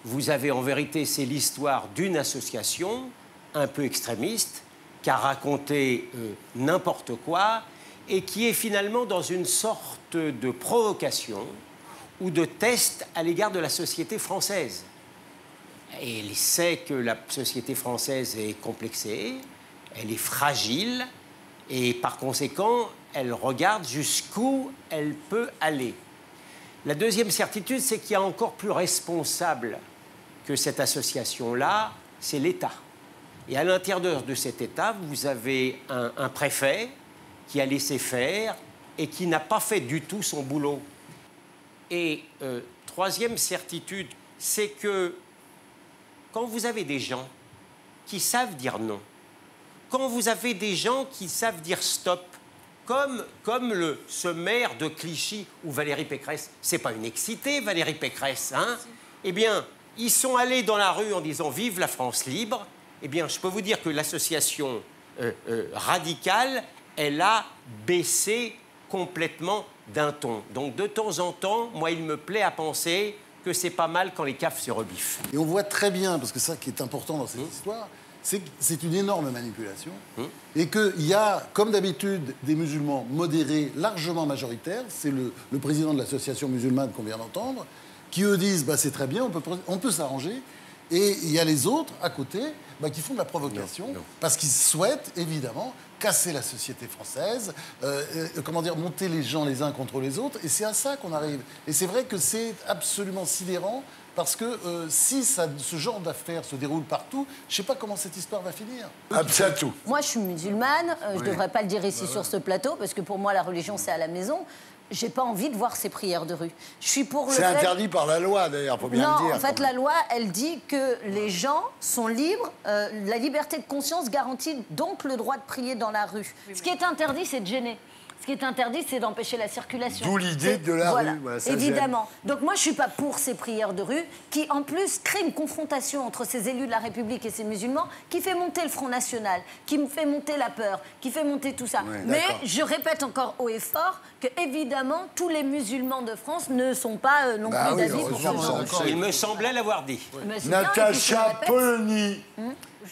Vous avez en vérité, c'est l'histoire d'une association un peu extrémiste qui a raconté n'importe quoi et qui est finalement dans une sorte de provocation ou de test à l'égard de la société française. Et il sait que la société française est complexée, elle est fragile et par conséquent, elle regarde jusqu'où elle peut aller. La deuxième certitude, c'est qu'il y a encore plus responsable que cette association-là, c'est l'État. Et à l'intérieur de cet État, vous avez un préfet qui a laissé faire et qui n'a pas fait du tout son boulot. Et troisième certitude, c'est que quand vous avez des gens qui savent dire non, quand vous avez des gens qui savent dire stop, comme ce maire de Clichy ou Valérie Pécresse, c'est pas une excitée, Valérie Pécresse, hein? Eh bien, ils sont allés dans la rue en disant « Vive la France libre ». Eh bien, je peux vous dire que l'association radicale, elle a baissé complètement d'un ton. Donc, de temps en temps, moi, il me plaît à penser que c'est pas mal quand les caves se rebiffent. Et on voit très bien, parce que ça qui est important dans cette histoire, c'est que c'est une énorme manipulation et qu'il y a, comme d'habitude, des musulmans modérés largement majoritaires. C'est le président de l'association musulmane qu'on vient d'entendre, qui eux disent bah, c'est très bien, on peut s'arranger. Et il y a les autres à côté qui font de la provocation parce qu'ils souhaitent évidemment casser la société française, monter les gens les uns contre les autres. Et c'est à ça qu'on arrive. Et c'est vrai que c'est absolument sidérant parce que si ce genre d'affaires se déroule partout, je ne sais pas comment cette histoire va finir. Absatou. Moi, je suis musulmane. Je ne devrais pas le dire ici sur ce plateau parce que pour moi, la religion, c'est à la maison. J'ai pas envie de voir ces prières de rue. Je suis pour le fait... C'est interdit par la loi, d'ailleurs, faut bien le dire. Non, en fait, la loi, elle dit que les gens sont libres. La liberté de conscience garantit donc le droit de prier dans dans la rue. Ce qui est interdit, c'est de gêner. Ce qui est interdit, c'est d'empêcher la circulation. D'où l'idée de la voilà. rue. Voilà, ça évidemment. Donc moi, je suis pas pour ces prières de rue qui, en plus, créent une confrontation entre ces élus de la République et ces musulmans qui fait monter le Front National, qui me fait monter la peur, qui fait monter tout ça. Ouais, mais je répète encore haut et fort que, évidemment, tous les musulmans de France ne sont pas non plus d'avis pour ce genre de choses. Il me semblait l'avoir dit. Natacha Polony.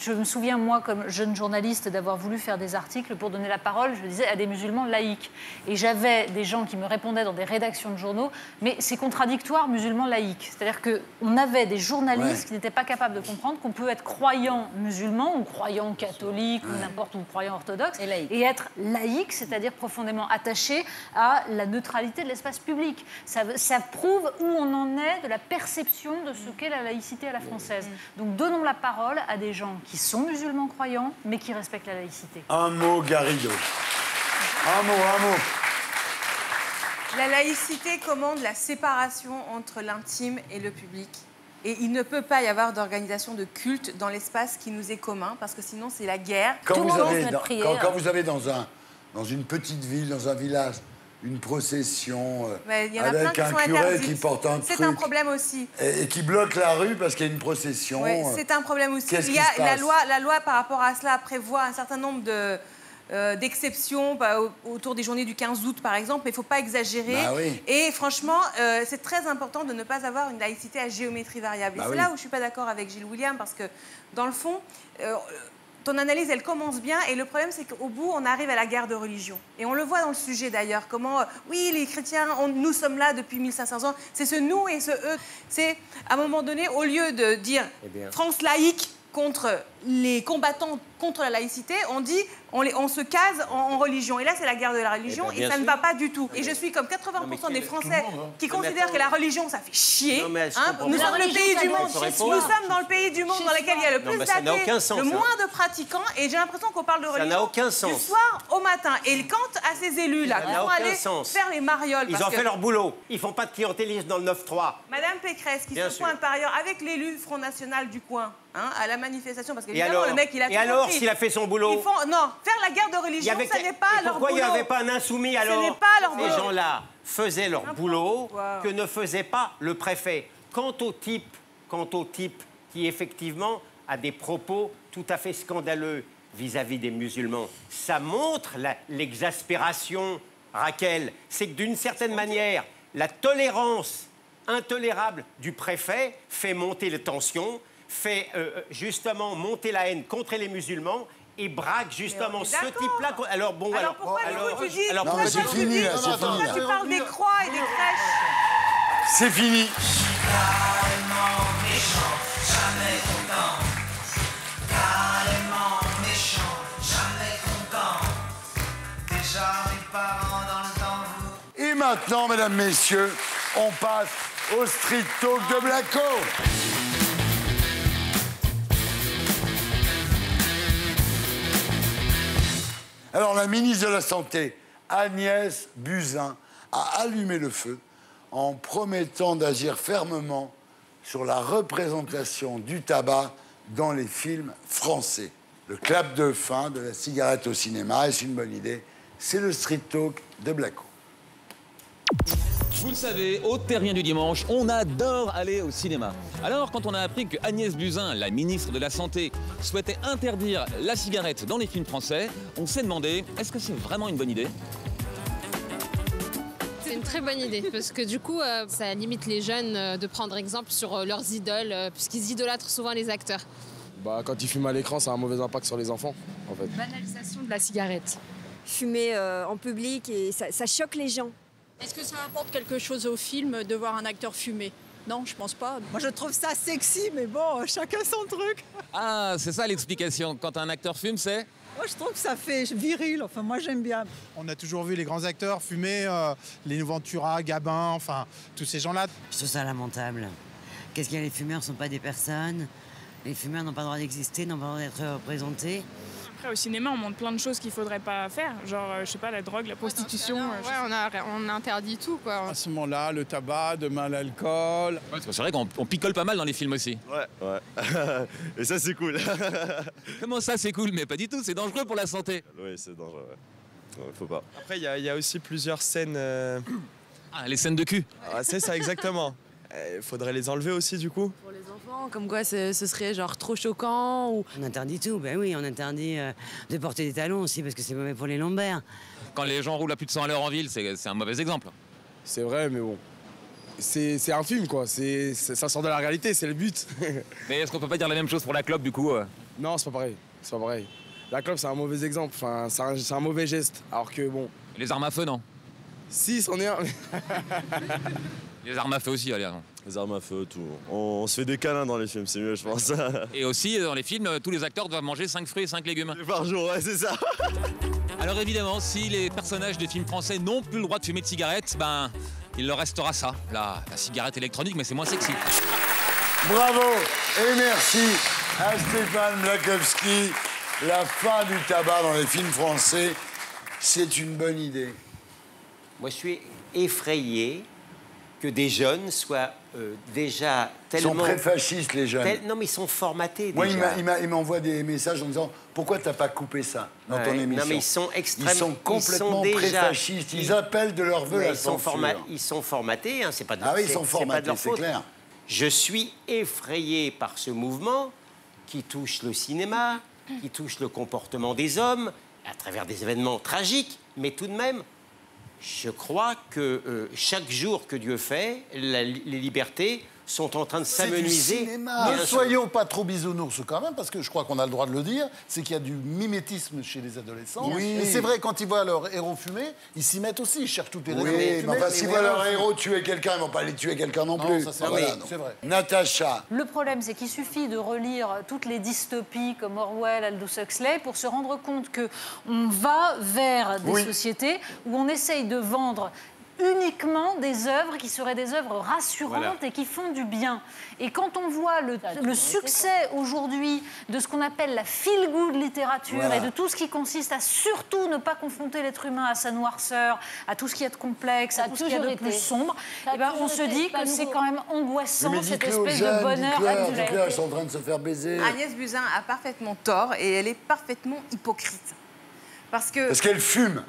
Je me souviens, moi, comme jeune journaliste, d'avoir voulu faire des articles pour donner la parole, je disais, à des musulmans laïcs. Et j'avais des gens qui me répondaient dans des rédactions de journaux, mais c'est contradictoire, musulmans laïcs. C'est-à-dire qu'on avait des journalistes qui n'étaient pas capables de comprendre qu'on peut être croyant musulman ou croyant catholique ou n'importe où, croyant orthodoxe, et être laïque, c'est-à-dire profondément attaché à la neutralité de l'espace public. Ça prouve où on en est de la perception de ce qu'est la laïcité à la française. Donc donnons la parole à des gens qui sont musulmans croyants, mais qui respectent la laïcité. Un mot, Garrido. Un mot. La laïcité commande la séparation entre l'intime et le public. Et il ne peut pas y avoir d'organisation de culte dans l'espace qui nous est commun, parce que sinon c'est la guerre. Quand vous avez dans une petite ville, dans un village, une procession avec un curé qui porte un truc. C'est un problème aussi. Et qui bloque la rue parce qu'il y a une procession. Oui, c'est un problème aussi. La loi par rapport à cela prévoit un certain nombre d'exceptions autour des journées du 15 août, par exemple, mais il ne faut pas exagérer. Et franchement, c'est très important de ne pas avoir une laïcité à géométrie variable. Et c'est là où je ne suis pas d'accord avec Gilles William, parce que, dans le fond, ton analyse, elle commence bien, et le problème, c'est qu'au bout, on arrive à la guerre de religion. Et on le voit dans le sujet, d'ailleurs, comment, oui, les chrétiens, nous sommes là depuis 1500 ans, c'est ce nous et ce eux. C'est, à un moment donné, au lieu de dire France laïque contre les combattants contre la laïcité, on dit, on se case en religion. Et là, c'est la guerre de la religion, et ça ne va pas du tout. Et je suis comme 80% des Français qui considèrent que la religion, ça fait chier. Nous sommes le pays du monde. Nous sommes dans le pays du monde dans lequel il y a le plus d'athées, le moins de pratiquants, et j'ai l'impression qu'on parle de religion Ça n'a aucun sens. du soir au matin. Et quant à ces élus-là, qui vont aller faire les marioles... Ils ont fait leur boulot. Ils font pas de clientélisme dans le 9-3. Madame Pécresse, qui se pointe par ailleurs avec l'élu Front National du coin, à la manifestation, parce et alors, le mec, il a et alors s'il a fait son boulot non, faire la guerre de religion, ça n'est pas leur boulot. Pourquoi il n'y avait pas un insoumis alors? Ce n'est pas leur boulot. Ces gens-là faisaient leur boulot que ne faisait pas le préfet. Quant au type qui effectivement a des propos tout à fait scandaleux vis-à-vis des musulmans, ça montre l'exaspération, Raquel. C'est que d'une certaine manière, la tolérance intolérable du préfet fait monter les tensions, fait justement monter la haine contre les musulmans et braque justement ce type-là. Alors bon, pourquoi tu dis c'est fini, là, c'est fini. Tu parles des croix et des crèches. C'est fini. Carrément méchant, jamais content. Carrément méchant, jamais content. Déjà mes parents dans le tambour. Et maintenant, mesdames, messieurs, on passe au Street Talk de Blacko. Alors, la ministre de la Santé, Agnès Buzyn, a allumé le feu en promettant d'agir fermement sur la représentation du tabac dans les films français. Le clap de fin de la cigarette au cinéma, est-ce une bonne idée? C'est le Street Talk de Blacko. Vous le savez, au Terrien du Dimanche, on adore aller au cinéma. Alors, quand on a appris que Agnès Buzyn, la ministre de la Santé, souhaitait interdire la cigarette dans les films français, on s'est demandé, est-ce que c'est vraiment une bonne idée? C'est une très bonne idée, parce que du coup, ça limite les jeunes de prendre exemple sur leurs idoles, puisqu'ils idolâtrent souvent les acteurs. Quand ils fument à l'écran, ça a un mauvais impact sur les enfants, en fait. Banalisation de la cigarette. Fumer en public, et ça choque les gens. Est-ce que ça apporte quelque chose au film de voir un acteur fumer? Non, je pense pas. Moi, je trouve ça sexy, mais bon, chacun son truc. Ah, c'est ça l'explication. Quand un acteur fume, c'est... Moi, je trouve que ça fait viril. Enfin, moi, j'aime bien. On a toujours vu les grands acteurs fumer, les Ventura, Gabin, enfin, tous ces gens-là. Je trouve ça lamentable. Qu'est-ce qu'il y a? Les fumeurs ne sont pas des personnes. Les fumeurs n'ont pas le droit d'exister, n'ont pas le droit d'être représentés. Après, au cinéma, on montre plein de choses qu'il faudrait pas faire, genre, je sais pas, la drogue, la prostitution. On interdit tout, quoi. À ce moment-là, le tabac, demain l'alcool. Ouais, c'est vrai qu'on picole pas mal dans les films aussi. Ouais. Et ça, c'est cool. Comment ça, c'est cool? Mais pas du tout, c'est dangereux pour la santé. Oui, c'est dangereux, faut pas. Après, il y a aussi plusieurs scènes... Ah, les scènes de cul. Ah, c'est ça, exactement. Il faudrait les enlever aussi, du coup. Pour les enfants, comme quoi ce serait genre trop choquant ou... On interdit tout, ben oui, on interdit de porter des talons aussi parce que c'est mauvais pour les lombaires. Quand les gens roulent à plus de 100 à l'heure en ville, c'est un mauvais exemple. C'est vrai, mais bon. C'est un film, quoi. Ça sort de la réalité, c'est le but. Mais est-ce qu'on peut pas dire la même chose pour la clope, du coup Non, c'est pas pareil. C'est pas pareil. La clope, c'est un mauvais exemple. Enfin, c'est un mauvais geste. Alors que, bon... Les armes à feu, non? Si, c'en est un. Les armes à feu aussi, allez. Non. Les armes à feu, tout. On se fait des câlins dans les films, c'est mieux, je pense. Et aussi, dans les films, tous les acteurs doivent manger 5 fruits et 5 légumes. Par jour, ouais, c'est ça. Alors évidemment, si les personnages des films français n'ont plus le droit de fumer de cigarettes, ben, il leur restera ça, la cigarette électronique, mais c'est moins sexy. Bravo et merci à Stéphane Blakowski. La fin du tabac dans les films français, c'est une bonne idée. Moi, je suis effrayé que des jeunes soient déjà tellement... Ils sont très fascistes, les jeunes. Non, mais ils sont formatés, Moi, déjà. il m'envoie des messages en disant « Pourquoi t'as pas coupé ça dans ton émission ?» Non, mais ils sont extrêmement... Ils sont complètement pré-fascistes. Ils appellent de leur vœu la censure. Ils sont formatés, hein, c'est pas de leur Ah oui, ils sont formatés, c'est clair. Je suis effrayé par ce mouvement qui touche le cinéma, qui touche le comportement des hommes, à travers des événements tragiques, mais tout de même... Je crois que chaque jour que Dieu fait, les libertés sont en train de s'amenuiser. Ne soyons pas trop bisounours quand même, parce que je crois qu'on a le droit de le dire, c'est qu'il y a du mimétisme chez les adolescents. Oui. Et c'est vrai, quand ils voient leur héros fumer, ils s'y mettent aussi, ils cherchent toutes les raisons de Oui, fumer. mais enfin, s'ils voient leur héros tuer quelqu'un, ils vont pas aller tuer quelqu'un non plus. Ça, c'est vrai. Natacha. Le problème, c'est qu'il suffit de relire toutes les dystopies comme Orwell, Aldous Huxley pour se rendre compte qu'on va vers des sociétés où on essaye de vendre uniquement des œuvres qui seraient des œuvres rassurantes et qui font du bien. Et quand on voit le succès aujourd'hui de ce qu'on appelle la feel-good littérature et de tout ce qui consiste à surtout ne pas confronter l'être humain à sa noirceur, à tout ce qu'il y a de complexe, à tout ce qu'il y a de plus sombre, on se dit que c'est quand même angoissant, cette espèce de bonheur actuel. Elles sont en train de se faire baiser. Agnès Buzyn a parfaitement tort et elle est parfaitement hypocrite. Parce qu'elle fume.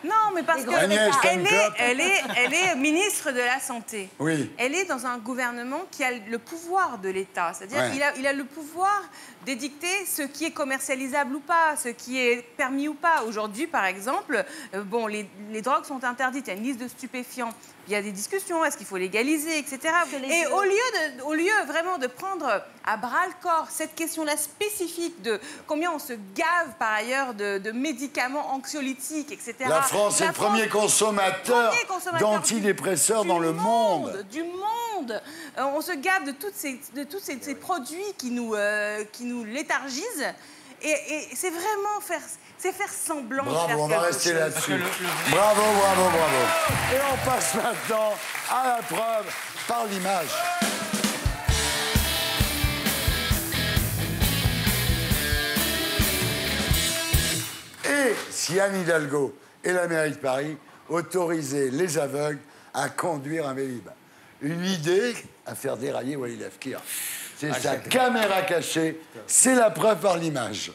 Non, mais parce qu'elle est ministre de la Santé. Oui. Elle est dans un gouvernement qui a le pouvoir de l'État. C'est-à-dire qu'il a le pouvoir d'édicter ce qui est commercialisable ou pas, ce qui est permis ou pas. Aujourd'hui, par exemple, les drogues sont interdites. Il y a une liste de stupéfiants. Il y a des discussions, est-ce qu'il faut légaliser, etc. Et au lieu vraiment de prendre à bras-le-corps cette question-là spécifique de combien on se gave par ailleurs de médicaments anxiolytiques, etc. La France est le premier consommateur d'antidépresseurs dans le monde. Du monde. On se gave de tous ces produits qui nous léthargisent. Et c'est vraiment faire semblant de faire quelque chose. Bravo, on va rester là-dessus. Bravo. Et on passe maintenant à la preuve par l'image. Et si Anne Hidalgo et la mairie de Paris autorisaient les aveugles à conduire un Vélib. Une idée à faire dérailler Walid Afkir. C'est sa caméra cachée, c'est la preuve par l'image.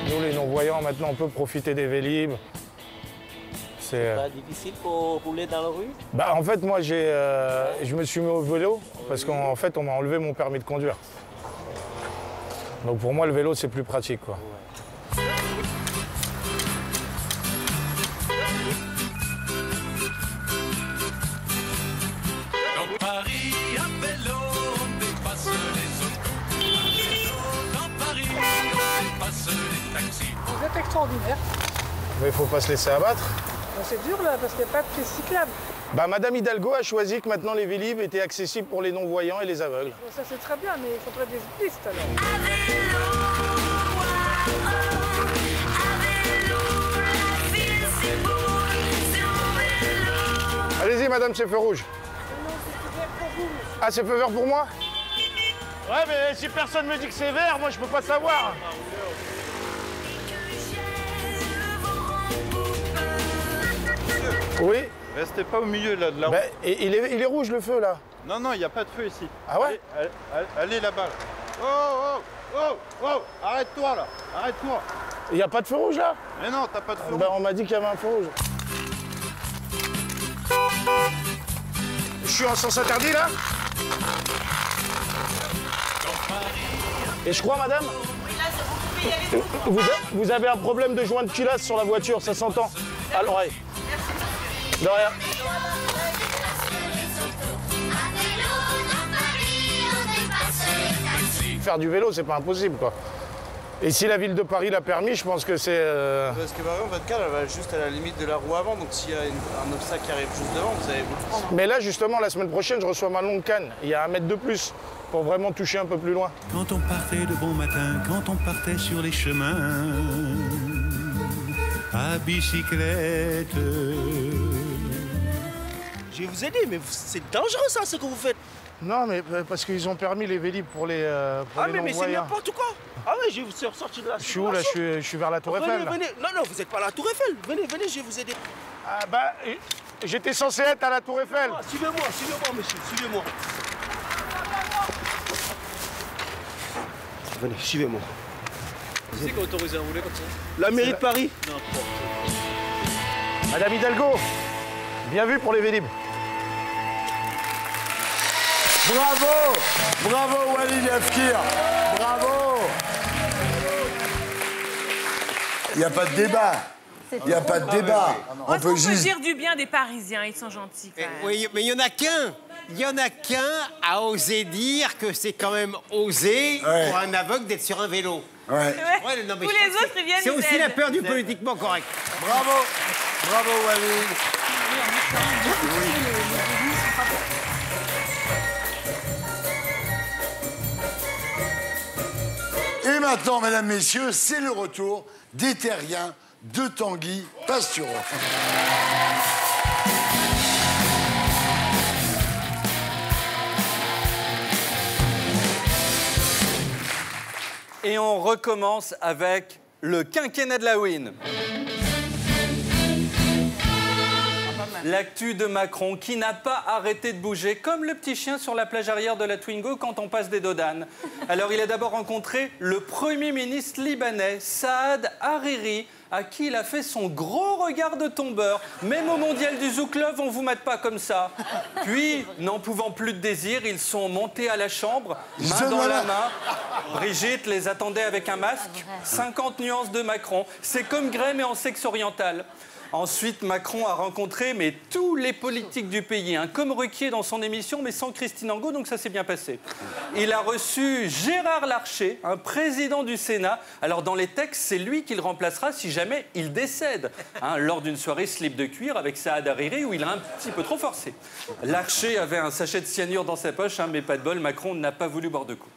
Nous, les non-voyants, maintenant, on peut profiter des Vélib. C'est pas difficile pour rouler dans la rue? En fait, moi, je me suis mis au vélo parce qu'en fait, on m'a enlevé mon permis de conduire. Donc pour moi, le vélo, c'est plus pratique, quoi. Dans Paris, à vélo, on dépasse les autos. Dans Paris, on dépasse les taxis. Vous êtes extraordinaire. Mais il faut pas se laisser abattre. C'est dur là, parce qu'il n'y a pas de piste cyclable. Madame Hidalgo a choisi que maintenant les Vélib étaient accessibles pour les non-voyants et les aveugles. Ça c'est très bien, mais il faudrait des pistes alors. Allez-y, madame, c'est feu rouge. Ah, c'est feu vert pour moi? Ouais, mais si personne me dit que c'est vert, moi, je peux pas savoir. Oui. Restez pas au milieu là de la route. Bah, il est rouge le feu là. Non, non, il n'y a pas de feu ici. Ah ouais? Allez là-bas. Oh, oh, oh, oh, arrête-toi là, arrête-toi. Il n'y a pas de feu rouge là? Mais non, t'as pas de feu rouge. Bah, on m'a dit qu'il y avait un feu rouge. Je suis en sens interdit là? Et je crois, madame? Vous avez un problème de joint de culasse sur la voiture, ça s'entend. À l'oreille. De rien. Faire du vélo, c'est pas impossible, quoi. Et si la ville de Paris l'a permis, je pense que c'est... Parce que par exemple, votre cale, elle va juste à la limite de la roue avant, donc s'il y a un obstacle qui arrive juste devant, vous allez vous le prendre. Mais là, justement, la semaine prochaine, je reçois ma longue canne. Il y a 1 mètre de plus pour vraiment toucher un peu plus loin. Quand on partait de bon matin, quand on partait sur les chemins, à bicyclette. Je vais vous aider, mais c'est dangereux ça, ce que vous faites. Non, mais parce qu'ils ont permis les Vélib pour les mais c'est n'importe quoi. Ah ouais, je suis ressorti de la... Je suis où là? Je suis vers la Tour Eiffel. Venez. Non, non, vous n'êtes pas à la Tour Eiffel. Venez, je vais vous aider. Ah bah, j'étais censé être à la Tour Eiffel. Suivez-moi, monsieur, suivez-moi. Venez, suivez-moi. Qui c'est qui a autorisé à rouler comme ça? La mairie de Paris. Madame Hidalgo, bien vu pour les Vélib. Bravo! Bravo Walid Afkir! Bravo! Il n'y a pas de débat. Il n'y a pas de débat. On peut dire du bien des Parisiens, ils sont gentils quand même. Oui, mais il n'y en a qu'un. Il n'y en a qu'un à oser dire que c'est quand même osé pour un aveugle d'être sur un vélo. Ouais. Non, mais tous les autres, ils viennent. c'est aussi la peur du politiquement correct. Bravo! Bravo Walid! Et maintenant, mesdames, messieurs, c'est le retour des terriens de Tanguy Pastureau. Et on recommence avec le quinquennat de la win. L'actu de Macron qui n'a pas arrêté de bouger comme le petit chien sur la plage arrière de la Twingo quand on passe des dodanes. Alors il a d'abord rencontré le Premier ministre libanais Saad Hariri à qui il a fait son gros regard de tombeur. Même au mondial du Zouk Love, on vous mate pas comme ça. Puis, n'en pouvant plus de désir, ils sont montés à la chambre, main dans la main. Brigitte les attendait avec un masque. 50 nuances de Macron. C'est comme Grey mais en sexe oriental. Ensuite, Macron a rencontré tous les politiques du pays, comme Ruquier dans son émission, mais sans Christine Angot, donc ça s'est bien passé. Il a reçu Gérard Larcher, un président du Sénat. Alors, dans les textes, c'est lui qui le remplacera si jamais il décède, lors d'une soirée slip de cuir avec Saad Hariri, où il a un petit peu trop forcé. Larcher avait un sachet de cyanure dans sa poche, mais pas de bol, Macron n'a pas voulu boire de coup.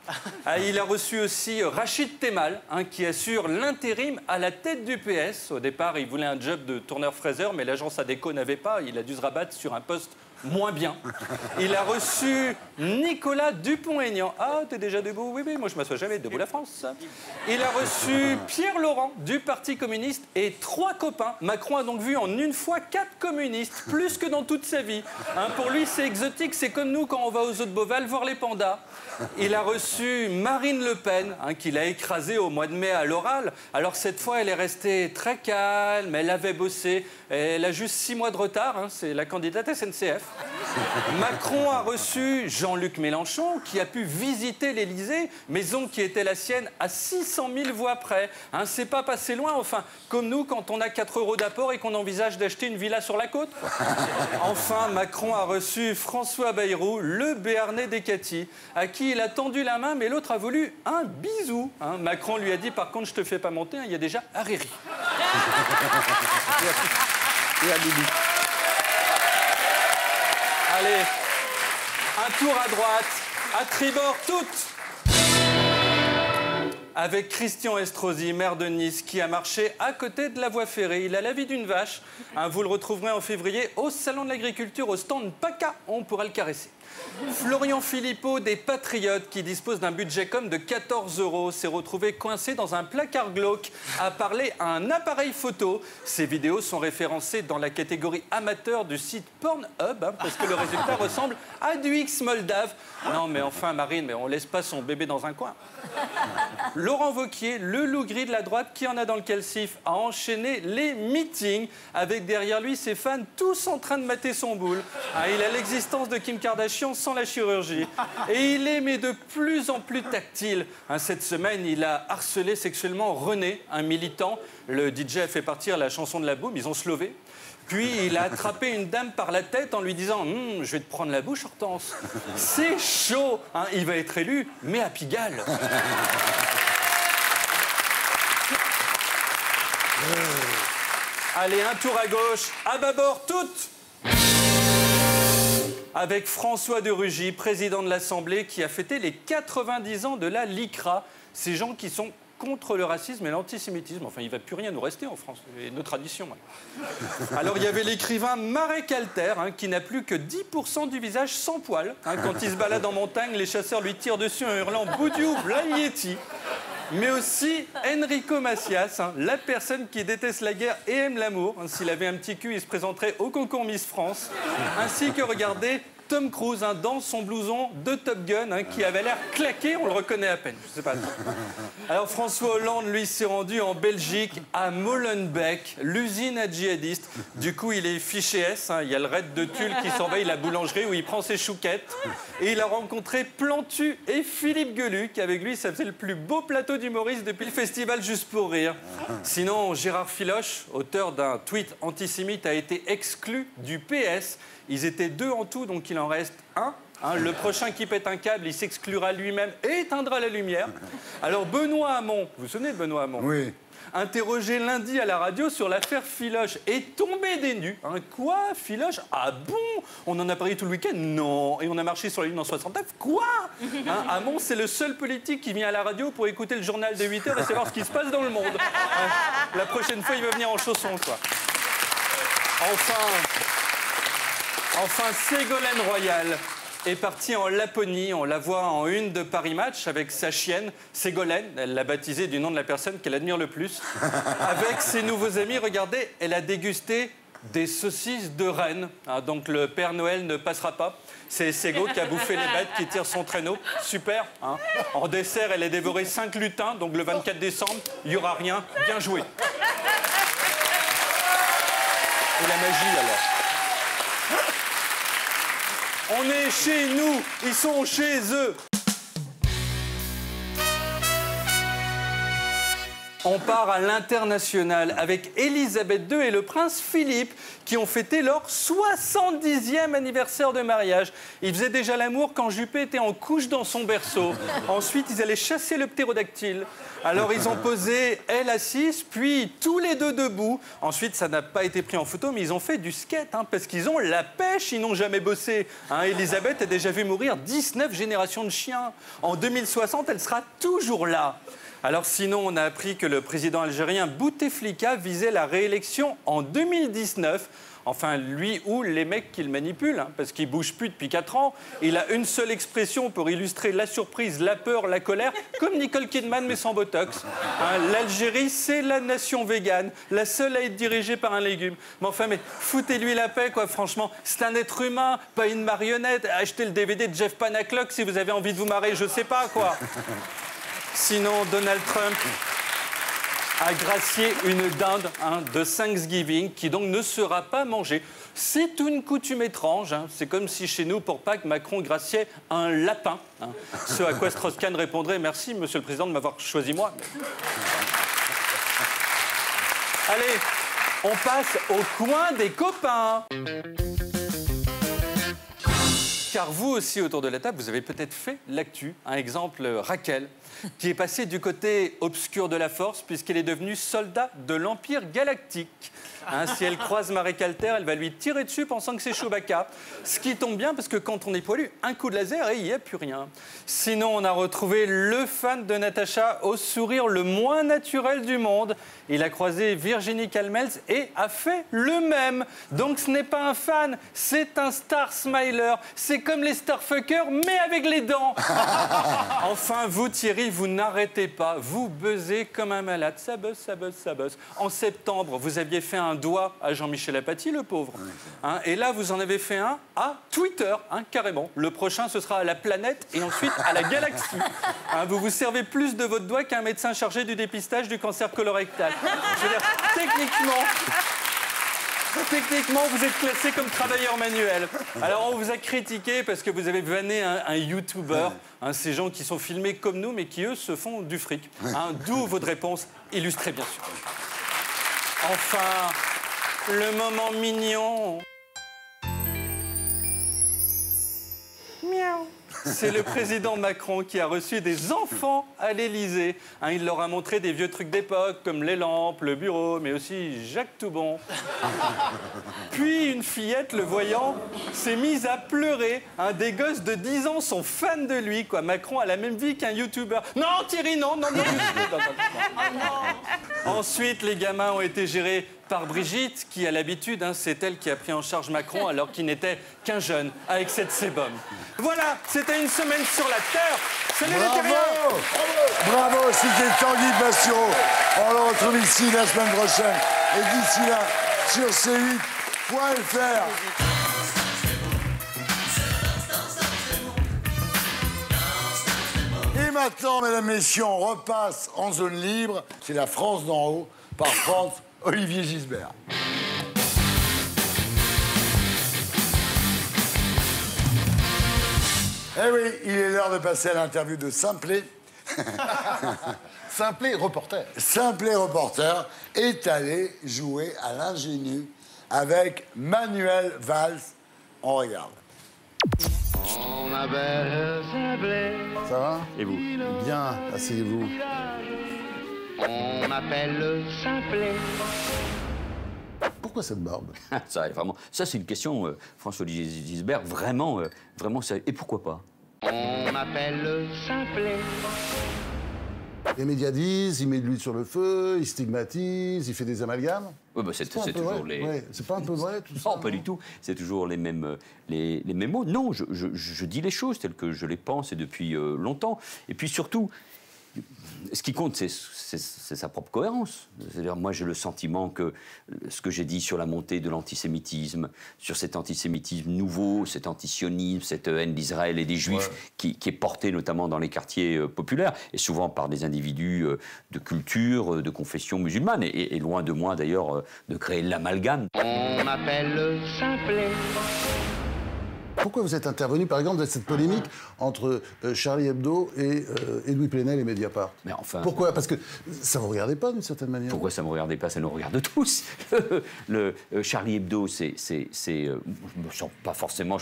Il a reçu aussi Rachid Temal, qui assure l'intérim à la tête du PS. Au départ, il voulait un job de tourneur-fraiseur, mais l'agence ADECO n'avait pas. Il a dû se rabattre sur un poste moins bien. Il a reçu Nicolas Dupont-Aignan. Ah, t'es déjà debout? Oui, moi je m'assois jamais. Debout la France. Il a reçu Pierre Laurent du Parti communiste et 3 copains. Macron a donc vu en une fois 4 communistes, plus que dans toute sa vie. Pour lui, c'est exotique. C'est comme nous quand on va aux Eaux de Beauval voir les pandas. Il a reçu Marine Le Pen, qu'il a écrasée au mois de mai à l'oral. Alors cette fois, elle est restée très calme, elle avait bossé. Elle a juste 6 mois de retard, c'est la candidate SNCF. Macron a reçu Jean-Luc Mélenchon, qui a pu visiter l'Élysée, maison qui était la sienne à 600 000 voix près. C'est pas passé loin, comme nous quand on a 4 € d'apport et qu'on envisage d'acheter une villa sur la côte. Enfin, Macron a reçu François Bayrou, le Béarnais des Cati, à qui il a tendu la main, mais l'autre a voulu un bisou. Macron lui a dit, par contre, je te fais pas monter, il y a déjà Hariri. Et à Bibi. Allez, un tour à droite, à tribord toutes. avec Christian Estrosi, maire de Nice, qui a marché à côté de la voie ferrée. Il a la vie d'une vache. Vous le retrouverez en février au Salon de l'Agriculture, au stand PACA. On pourra le caresser. Florian Philippot des Patriotes, qui dispose d'un budget com de 14 €, s'est retrouvé coincé dans un placard glauque à parler à un appareil photo. Ces vidéos sont référencées dans la catégorie amateur du site Pornhub, parce que le résultat ressemble à du X moldave. Non mais enfin Marine, mais on laisse pas son bébé dans un coin. Laurent Wauquiez, le loup gris de la droite qui en a dans le calcif, a enchaîné les meetings avec derrière lui ses fans tous en train de mater son boule. Il a l'existence de Kim Kardashian sans la chirurgie. Et il est mais de plus en plus tactile. Cette semaine, il a harcelé sexuellement René, un militant. Le DJ a fait partir la chanson de la boum, ils ont se levé. Puis il a attrapé une dame par la tête en lui disant « Je vais te prendre la bouche, Hortense ». C'est chaud, il va être élu, mais à Pigalle. Allez, un tour à gauche, à bâbord toutes. Avec François de Rugy, président de l'Assemblée, qui a fêté les 90 ans de la LICRA. Ces gens qui sont contre le racisme et l'antisémitisme. Enfin, il ne va plus rien nous rester en France, c'est nos traditions. Alors, il y avait l'écrivain Marek Alter, qui n'a plus que 10% du visage sans poils. Quand il se balade en montagne, les chasseurs lui tirent dessus en hurlant « Boudiou, Blaieti ». Mais aussi Enrico Macias, la personne qui déteste la guerre et aime l'amour. S'il avait un petit cul, il se présenterait au concours Miss France. Ainsi que, regardez, Tom Cruise dans son blouson de Top Gun, qui avait l'air claqué, on le reconnaît à peine. Je sais pas. Alors François Hollande, lui, s'est rendu en Belgique, à Molenbeek, l'usine à djihadistes. Du coup, il est fiché S. Il y a le raid de Tulle qui surveille la boulangerie où il prend ses chouquettes. Et il a rencontré Plantu et Philippe Geluc. Avec lui, ça faisait le plus beau plateau d'humoristes depuis le festival Juste pour rire. Sinon, Gérard Filoche, auteur d'un tweet antisémite, a été exclu du PS. Ils étaient 2 en tout, donc il en reste 1. Le prochain qui pète un câble, il s'exclura lui-même et éteindra la lumière. Alors Benoît Hamon, vous vous souvenez de Benoît Hamon? Oui. Interrogé lundi à la radio sur l'affaire Filoche, est tombé des nues. Quoi, Filoche? Ah bon? On en a parlé tout le week-end? Non. Et on a marché sur la Lune en 69? Quoi? Hamon, c'est le seul politique qui vient à la radio pour écouter le journal de 8 h et savoir ce qui se passe dans le monde. La prochaine fois, il va venir en chaussons, quoi. Enfin, Ségolène Royal est partie en Laponie. On la voit en une de Paris Match avec sa chienne Ségolène. Elle l'a baptisée du nom de la personne qu'elle admire le plus. Avec ses nouveaux amis, regardez, elle a dégusté des saucisses de Rennes. Donc le Père Noël ne passera pas. C'est Ségo qui a bouffé les bêtes qui tirent son traîneau. Super. En dessert, elle a dévoré 5 lutins. Donc le 24 décembre, il n'y aura rien. Bien joué. Et la magie, alors? On est chez nous, ils sont chez eux. On part à l'international avec Elisabeth II et le prince Philippe qui ont fêté leur 70e anniversaire de mariage. Ils faisaient déjà l'amour quand Juppé était en couche dans son berceau. Ensuite, ils allaient chasser le ptérodactyle. Alors, ils ont posé, elle assise, puis tous les deux debout. Ensuite, ça n'a pas été pris en photo, mais ils ont fait du skate, parce qu'ils ont la pêche, ils n'ont jamais bossé. Elisabeth a déjà vu mourir 19 générations de chiens. En 2060, elle sera toujours là. Alors sinon, on a appris que le président algérien Bouteflika visait la réélection en 2019. Enfin, lui ou les mecs qui le manipulent, parce qu'il ne bouge plus depuis 4 ans. Il a une seule expression pour illustrer la surprise, la peur, la colère, comme Nicole Kidman, mais sans Botox. L'Algérie, c'est la nation végane, la seule à être dirigée par un légume. Mais enfin, foutez-lui la paix, quoi, franchement. C'est un être humain, pas une marionnette. Achetez le DVD de Jeff Panaclock si vous avez envie de vous marrer, je sais pas, quoi. Sinon, Donald Trump a gracié une dinde de Thanksgiving qui donc ne sera pas mangée. C'est une coutume étrange. C'est comme si chez nous, pour Pâques, Macron graciait un lapin. Ce à quoi Strauss-Kahn répondrait « Merci, Monsieur le Président, de m'avoir choisi moi. » Allez, on passe au coin des copains. Car vous aussi, autour de la table, vous avez peut-être fait l'actu. Un exemple, Raquel, qui est passée du côté obscur de la force, puisqu'elle est devenue soldat de l'Empire galactique. Hein, si elle croise Marie Calter, elle va lui tirer dessus pensant que c'est Chewbacca. Ce qui tombe bien, parce que quand on est poilu, un coup de laser et il n'y a plus rien. Sinon, on a retrouvé le fan de Natacha au sourire le moins naturel du monde. Il a croisé Virginie Calmels et a fait le même. Donc ce n'est pas un fan, c'est un star smiler. C'est comme les starfuckers, mais avec les dents. Enfin, vous Thierry, vous n'arrêtez pas. Vous buzzez comme un malade. Ça buzz, ça buzz, ça buzz. En septembre, vous aviez fait un doigt à Jean-Michel Apathy, le pauvre. Hein, et là, vous en avez fait un à Twitter, hein, carrément. Le prochain, ce sera à la planète et ensuite à la galaxie. Hein, vous vous servez plus de votre doigt qu'un médecin chargé du dépistage du cancer colorectal. Je veux dire, techniquement, vous êtes classé comme travailleur manuel. Alors, on vous a critiqué parce que vous avez vanné un YouTuber, hein, ces gens qui sont filmés comme nous, mais qui, eux, se font du fric. Hein, d'où votre réponse illustrée, bien sûr. Enfin, le moment mignon. Miaou. C'est le président Macron qui a reçu des enfants à l'Élysée. Hein, il leur a montré des vieux trucs d'époque, comme les lampes, le bureau, mais aussi Jacques Toubon. Puis une fillette, le voyant, s'est mise à pleurer. Hein, des gosses de 10 ans sont fans de lui, quoi. Macron a la même vie qu'un youtubeur. Non, Thierry, non. Ensuite, les gamins ont été gérés par Brigitte, qui, à l'habitude, hein, c'est elle qui a pris en charge Macron alors qu'il n'était qu'un jeune, avec cette sébum. Voilà, c'était une semaine sur la Terre. Salut les terriens. Bravo, c'était Tanguy Bastiot. On le retrouve ici la semaine prochaine. Et d'ici là, sur c8.fr. Et maintenant, mesdames, messieurs, on repasse en zone libre. C'est la France d'en haut, par Olivier Gisbert. Eh oui, il est l'heure de passer à l'interview de Simplet. Simplet reporter. Simplet reporter est allé jouer à l'ingénu avec Manuel Valls. On regarde. On m'appelle Simplet. Ça va? Et vous? Bien, asseyez-vous. On m'appelle Simplet. Pourquoi cette barbe? Ça, vraiment, ça c'est une question, François-Olivier Gisbert, vraiment, ça. Et pourquoi pas? On m'appelle Simplet. Les médias disent, il met de l'huile sur le feu, il stigmatise, il fait des amalgames. Oui, bah c'est toujours les... Ouais, c'est pas un peu vrai, tout ça? Non, pas du tout. C'est toujours les mêmes mots. Non, je dis les choses telles que je les pense et depuis longtemps. Et puis surtout, ce qui compte, c'est sa propre cohérence. C'est-à-dire, moi, j'ai le sentiment que ce que j'ai dit sur la montée de l'antisémitisme, sur cet antisémitisme nouveau, cet antisionisme, cette haine d'Israël et des Juifs, qui est portée notamment dans les quartiers populaires, et souvent par des individus de culture, de confession musulmane, et loin de moi, d'ailleurs, de créer l'amalgame. On m'appelle Simplet. Pourquoi vous êtes intervenu, par exemple, dans cette polémique entre Charlie Hebdo et Louis Plenel et Mediapart? Mais enfin... Pourquoi? Parce que ça ne vous regardait pas, d'une certaine manière. Pourquoi ça ne me regardait pas? Ça nous regarde tous. Charlie Hebdo, je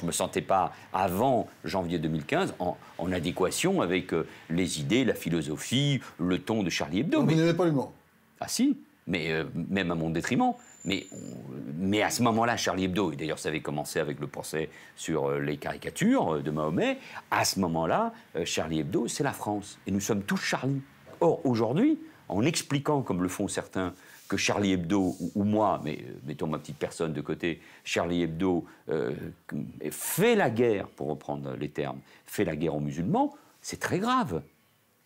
me sentais pas, avant janvier 2015, en adéquation avec les idées, la philosophie, le ton de Charlie Hebdo. Vous n'aimez pas l'humour? Ah si, mais même à mon détriment. Mais à ce moment-là, Charlie Hebdo, et d'ailleurs ça avait commencé avec le procès sur les caricatures de Mahomet, à ce moment-là, Charlie Hebdo, c'est la France. Et nous sommes tous Charlie. Or, aujourd'hui, en expliquant, comme le font certains, que Charlie Hebdo, ou moi, mais mettons ma petite personne de côté, Charlie Hebdo fait la guerre, pour reprendre les termes, fait la guerre aux musulmans, c'est très grave.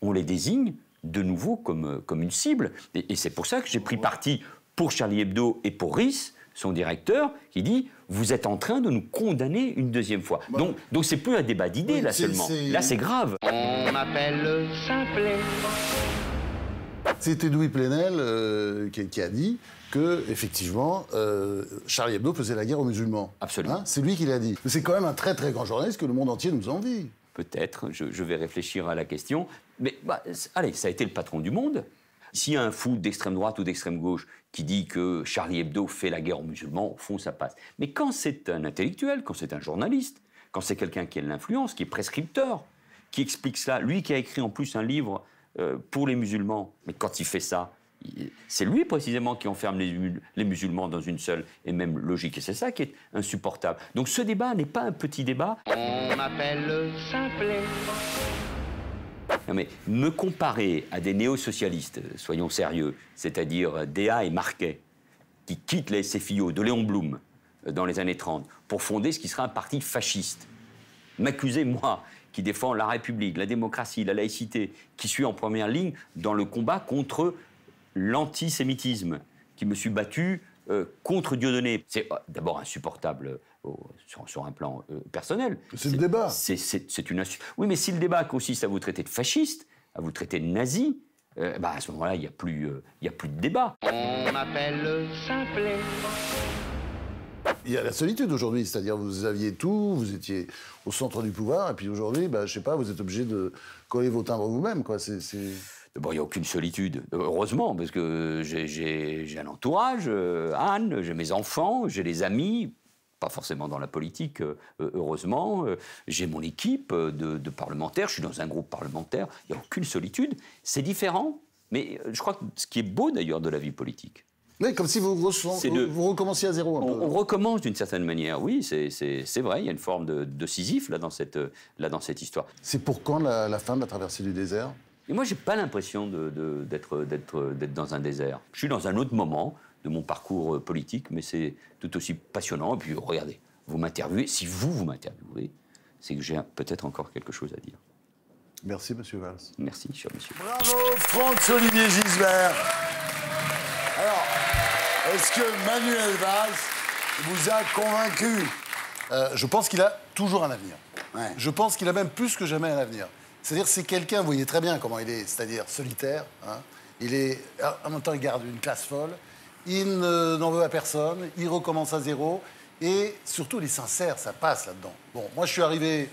On les désigne de nouveau comme une cible. Et c'est pour ça que j'ai pris parti pour Charlie Hebdo et pour Riss, son directeur, qui dit « Vous êtes en train de nous condamner une deuxième fois ». Donc c'est plus un débat d'idées, là, seulement. Là, c'est grave. On m'appelle Simplet. C'était Louis Plenel qui a dit que, effectivement, Charlie Hebdo faisait la guerre aux musulmans. Absolument. Hein, c'est lui qui l'a dit. C'est quand même un très, très grand journaliste que le monde entier nous envie. Peut-être, je vais réfléchir à la question. Mais, allez, ça a été le patron du Monde. S'il y a un fou d'extrême droite ou d'extrême gauche qui dit que Charlie Hebdo fait la guerre aux musulmans, au fond, ça passe. Mais quand c'est un intellectuel, quand c'est un journaliste, quand c'est quelqu'un qui a de l'influence, qui est prescripteur, qui explique cela, lui qui a écrit en plus un livre pour les musulmans, mais quand il fait ça, c'est lui précisément qui enferme les musulmans dans une seule et même logique. Et c'est ça qui est insupportable. Donc ce débat n'est pas un petit débat. On m'appelle Simplet. Non mais me comparer à des néo-socialistes, soyons sérieux, c'est-à-dire Déa et Marquet, qui quittent les SFIO de Léon Blum dans les années 30 pour fonder ce qui sera un parti fasciste. M'accuser, moi, qui défend la République, la démocratie, la laïcité, qui suis en première ligne dans le combat contre l'antisémitisme, qui me suis battu contre Dieudonné. C'est d'abord insupportable sur un plan personnel. C'est le débat. C'est une insulte. Oui, mais si le débat consiste à vous traiter de fasciste, à vous traiter de nazi, à ce moment-là, il n'y a plus de débat. On m'appelle Simplet. Il y a la solitude aujourd'hui, c'est-à-dire vous aviez tout, vous étiez au centre du pouvoir, et puis aujourd'hui, je sais pas, vous êtes obligé de coller vos timbres vous-même, quoi. Bon, il n'y a aucune solitude, heureusement, parce que j'ai un entourage, Anne, j'ai mes enfants, j'ai des amis, pas forcément dans la politique, heureusement, j'ai mon équipe de parlementaires, je suis dans un groupe parlementaire, il n'y a aucune solitude, c'est différent, mais je crois que ce qui est beau d'ailleurs de la vie politique. Oui, comme si vous recommenciez à zéro. On recommence d'une certaine manière, oui, c'est vrai, il y a une forme de Sisyphe là dans cette histoire. C'est pour quand la fin de la traversée du désert ? Et moi, j'ai pas l'impression d'être dans un désert. Je suis dans un autre moment de mon parcours politique, mais c'est tout aussi passionnant. Et puis, regardez, vous m'interviewez. Si vous m'interviewez, c'est que j'ai peut-être encore quelque chose à dire. Merci, monsieur Valls. Merci, cher monsieur. Bravo, Franck-Olivier Gisbert. Alors, est-ce que Manuel Valls vous a convaincu ? Je pense qu'il a toujours un avenir. Ouais. Je pense qu'il a même plus que jamais un avenir. C'est-à-dire c'est quelqu'un, vous voyez très bien comment il est, c'est-à-dire solitaire. Hein. Il est, en même temps, il garde une classe folle. Il n'en veut à personne. Il recommence à zéro. Et surtout, il est sincère, ça passe là-dedans. Bon, moi, je suis arrivé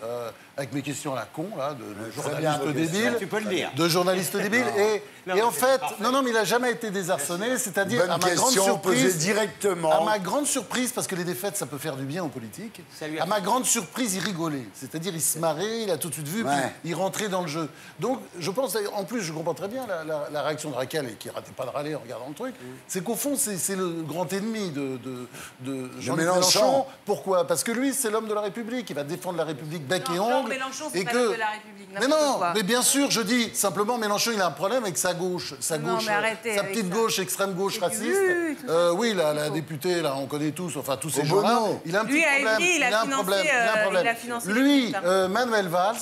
avec mes questions à la con, là, de journaliste débile. Tu peux le dire. De journaliste débile. Et en fait, non, mais il n'a jamais été désarçonné. C'est-à-dire, à ma grande surprise. Directement. À ma grande surprise, parce que les défaites, ça peut faire du bien en politique. À ma grande surprise, il rigolait. C'est-à-dire, il se marrait, il a tout de suite vu, puis il rentrait dans le jeu. Donc, je pense, en plus, je comprends très bien la réaction de Raquel, qui n'arrêtait pas de râler en regardant le truc. C'est qu'au fond, c'est le grand ennemi de Jean-Luc Mélenchon. Pourquoi ? Parce que lui, c'est l'homme de la République. Il va défendre la République bec et ongle. Mélenchon, c'est pas l'homme de la République. Mais non, mais bien sûr, je dis simplement, Mélenchon, il a un problème avec sa gauche. Sa petite gauche, extrême gauche raciste. Oui, la députée, là, on connaît tous, enfin tous ces gens-là. Il a un petit problème. Il a un problème. Lui, Manuel Valls,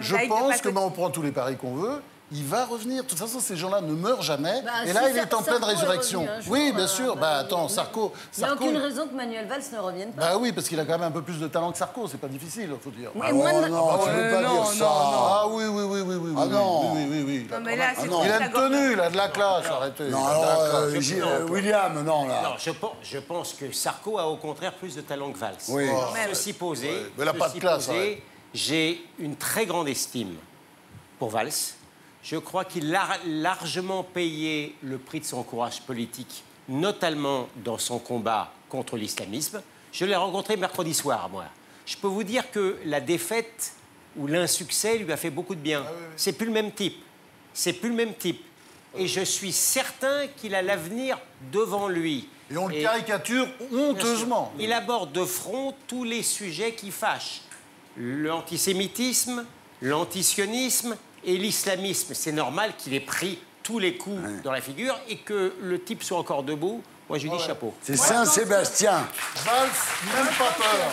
je pense que on prend tous les paris qu'on veut. Il va revenir. De toute façon, ces gens-là ne meurent jamais. Et là, il est en pleine résurrection. Oui, bien sûr. Attends, Sarko... Il n'y a aucune raison que Manuel Valls ne revienne pas. Oui, parce qu'il a quand même un peu plus de talent que Sarko. C'est pas difficile, il faut dire. Oui, non, tu peux pas dire ça. Ah oui. Ah non. Oui. Non, mais là, il a une tenue, il a de la classe, arrêtez. Non, alors, William, non, là. Non, je pense que Sarko a au contraire plus de talent que Valls. Oui. Ceci posé, mais il n'a pas de classe. J'ai une très grande estime pour Valls. Je crois qu'il a largement payé le prix de son courage politique, notamment dans son combat contre l'islamisme. Je l'ai rencontré mercredi soir, moi. Je peux vous dire que la défaite ou l'insuccès lui a fait beaucoup de bien. C'est plus le même type. C'est plus le même type. Et je suis certain qu'il a l'avenir devant lui. Et on le caricature honteusement. Il aborde de front tous les sujets qui fâchent. L'antisémitisme, l'antisionisme et l'islamisme. C'est normal qu'il ait pris tous les coups dans la figure et que le type soit encore debout. Moi, je lui dis chapeau. C'est Saint-Sébastien. Valls, même pas peur.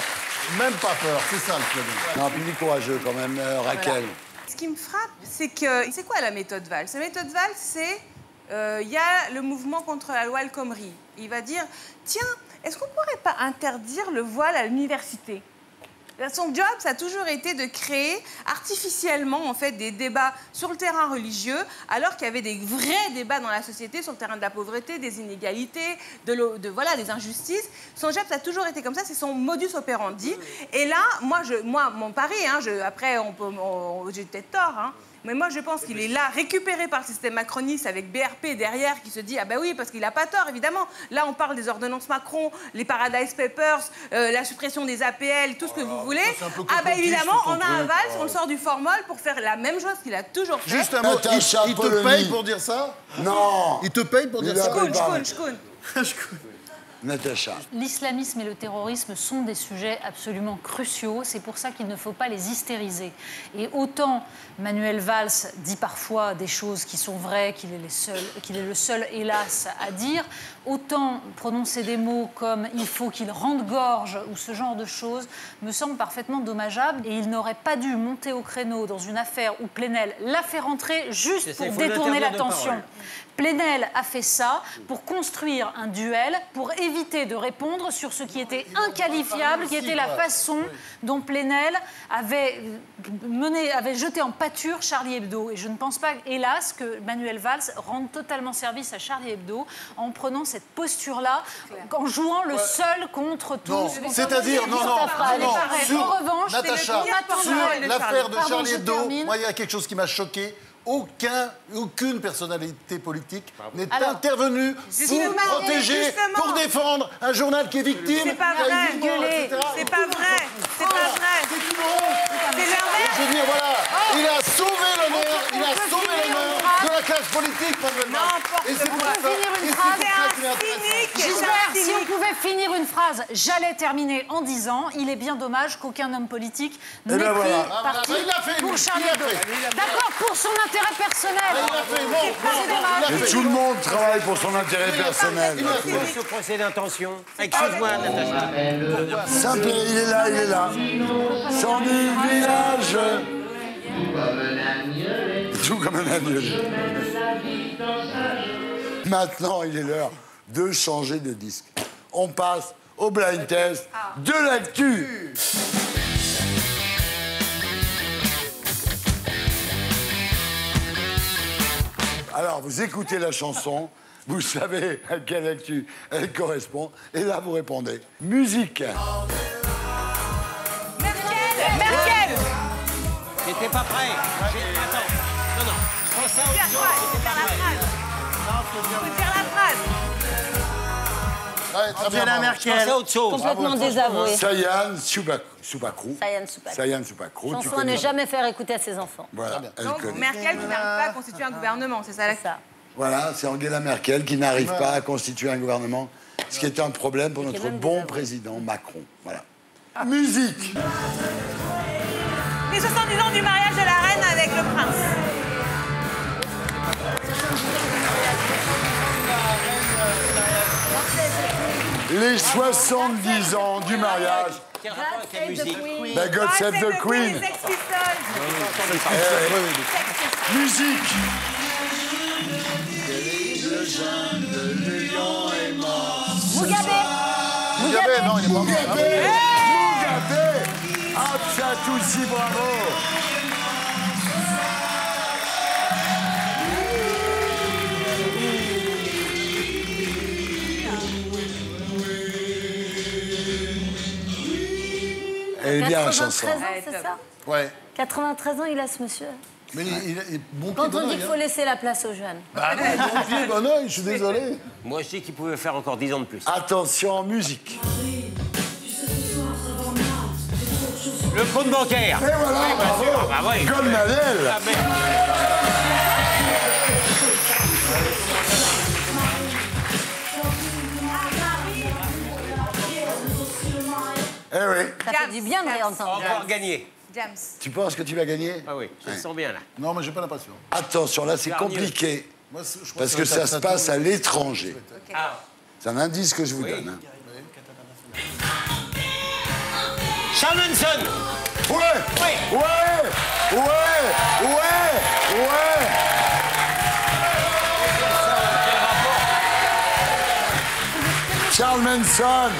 Même pas peur, c'est ça le problème. Non, puis il est courageux quand même, Raquel. Ce qui me frappe, c'est que... C'est quoi la méthode Valls ? La méthode Valls, c'est... Il y a le mouvement contre la loi El Khomri. Il va dire, tiens, est-ce qu'on ne pourrait pas interdire le voile à l'université ? Son job, ça a toujours été de créer artificiellement en fait, des débats sur le terrain religieux, alors qu'il y avait des vrais débats dans la société sur le terrain de la pauvreté, des inégalités, des injustices. Son job, ça a toujours été comme ça, c'est son modus operandi. Et là, moi mon pari, après, j'ai peut-être tort, Mais moi, je pense qu'il est là, récupéré par le système macroniste avec BRP derrière qui se dit « Ah ben oui, parce qu'il n'a pas tort, évidemment. » Là, on parle des ordonnances Macron, les Paradise Papers, la suppression des APL, tout ce que vous voulez. Ah ben évidemment, on a un Valls, on le sort du formol pour faire la même chose qu'il a toujours fait. Juste un mot, il te paye pour dire ça? Non. Il te paye pour dire ça? Shkoun. Natacha. L'islamisme et le terrorisme sont des sujets absolument cruciaux. C'est pour ça qu'il ne faut pas les hystériser. Et autant Manuel Valls dit parfois des choses qui sont vraies, qu'il est le seul, hélas, à dire, autant prononcer des mots comme « il faut qu'il rende gorge » ou ce genre de choses me semble parfaitement dommageable. Et il n'aurait pas dû monter au créneau dans une affaire où Plenel l'a fait rentrer juste pour détourner l'attention. Plenel a fait ça pour construire un duel, pour éviter de répondre sur ce qui était inqualifiable, qui était la façon dont Plenel avait jeté en pâture Charlie Hebdo. Et je ne pense pas, hélas, que Manuel Valls rende totalement service à Charlie Hebdo en prenant cette posture-là, en jouant le seul contre tous. C'est-à-dire, non. En revanche, Natacha, sur l'affaire de Charlie Hebdo, moi, il y a quelque chose qui m'a choqué. Aucune personnalité politique n'est intervenue pour protéger, pour défendre un journal qui est victime. C'est pas vrai. C'est pas vrai. C'est pas vrai. C'est l'inverse. Je veux dire, voilà, il a sauvé l'honneur, de la classe politique, Et c'est pour ça si on pouvait finir une phrase, j'allais terminer en disant, il est bien dommage qu'aucun homme politique n'ait pris parti pour Charlie Hebdo. D'accord, pour son intérêt personnel. Mais tout le monde travaille pour son intérêt personnel. Ce procès d'intention. Excuse-moi, Natacha. Simple, il est là. Sans du village. Tout comme un agneau. Maintenant, il est l'heure de changer de disque. On passe au blind test de l'actu. Alors, vous écoutez la chanson, vous savez à quelle actu elle correspond, et là, vous répondez. Musique. Merkel. J'étais pas prêt. Attends. Non. Pense à autre chose. Faut faire la phrase. Faut faire la phrase. Angela Merkel. Autre chose. Complètement désavoué. Sayan Soubacrou. Sayan Soubacrou. Chanson à ne jamais faire écouter à ses enfants. Voilà, Donc Merkel qui n'arrive pas à constituer un gouvernement, c'est ça la ça. Voilà, c'est Angela Merkel qui n'arrive pas à constituer un gouvernement, ce qui est un problème pour notre bon président Macron. Voilà. Musique. Les 70 ans du mariage de la reine avec le prince. Les 70 ans du mariage. Bah, God Save the Queen. Musique. Mugabe, non, il est pas mort. Mugabe. Absatoussi, bravo. Elle est bien la chanson. 93 ans, c'est ça? Ouais. 93 ans, il a ce monsieur. Mais il est bon. Quand on dit qu'il faut laisser la place aux jeunes. Bah non, je suis désolé. Moi, je dis qu'il pouvait faire encore 10 ans de plus. Attention, musique. Le compte bancaire. Et voilà, bravo. Goldmanel. Eh oui. Ça fait du bien de réentendre. Encore gagné. James. Tu penses que tu vas gagner? Ah oui, je le sens bien là. Non, mais j'ai pas l'impression. Attention, là c'est compliqué. Moi, je crois Parce que ça se passe à l'étranger. Ah. C'est un indice que je vous donne. Hein. Charles Manson. Ouais. Charles Manson.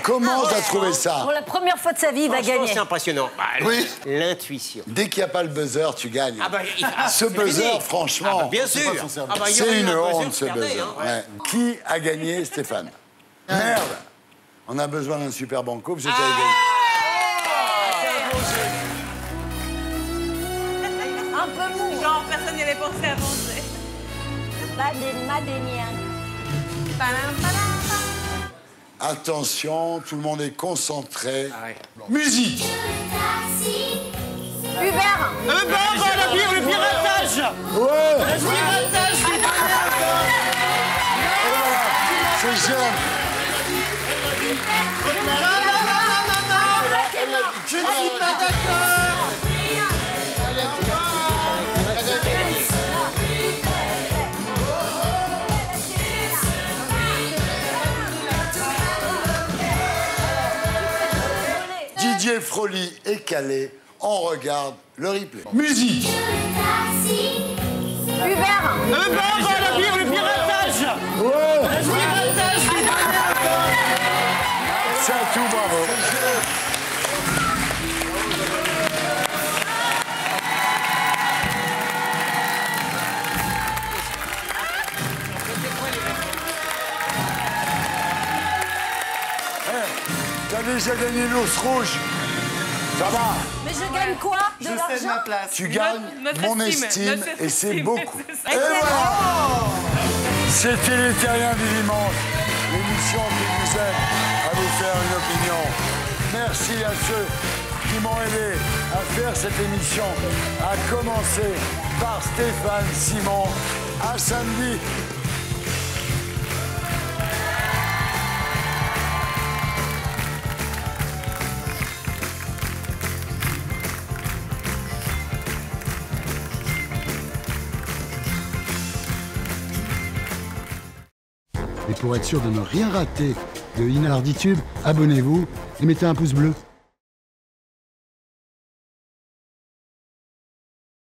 Comment t'as trouvé ça? Pour la première fois de sa vie, il va gagner. C'est impressionnant. Oui. L'intuition. Dès qu'il n'y a pas le buzzer, tu gagnes. Ce c'est buzzer, fini. franchement, Ah bah, bien sûr. c'est une honte, ce buzzer. Ouais. Qui a gagné, Stéphane? Merde. On a besoin d'un super banco, parce que tu avais gagné. avancez, avancez. Attention, tout le monde est concentré. Musique. Hubert. Le piratage. Ouais. Le piratage. C'est Jeanne. Je ne suis pas d'accord. Didier Froli est calé. On regarde le replay. Musique. Hubert. Le piratage. Ouais. Le piratage. C'est à tout, bravo. T'as déjà gagné l'ours rouge. Ça va. Mais je gagne quoi? De l'argent? Tu gagnes mon estime et c'est beaucoup. Et voilà. C'était les Terriens du dimanche. L'émission qui vous aide à vous faire une opinion. Merci à ceux qui m'ont aidé à faire cette émission. À commencer par Stéphane Simon. À samedi. Et pour être sûr de ne rien rater de Inarditube, abonnez-vous et mettez un pouce bleu.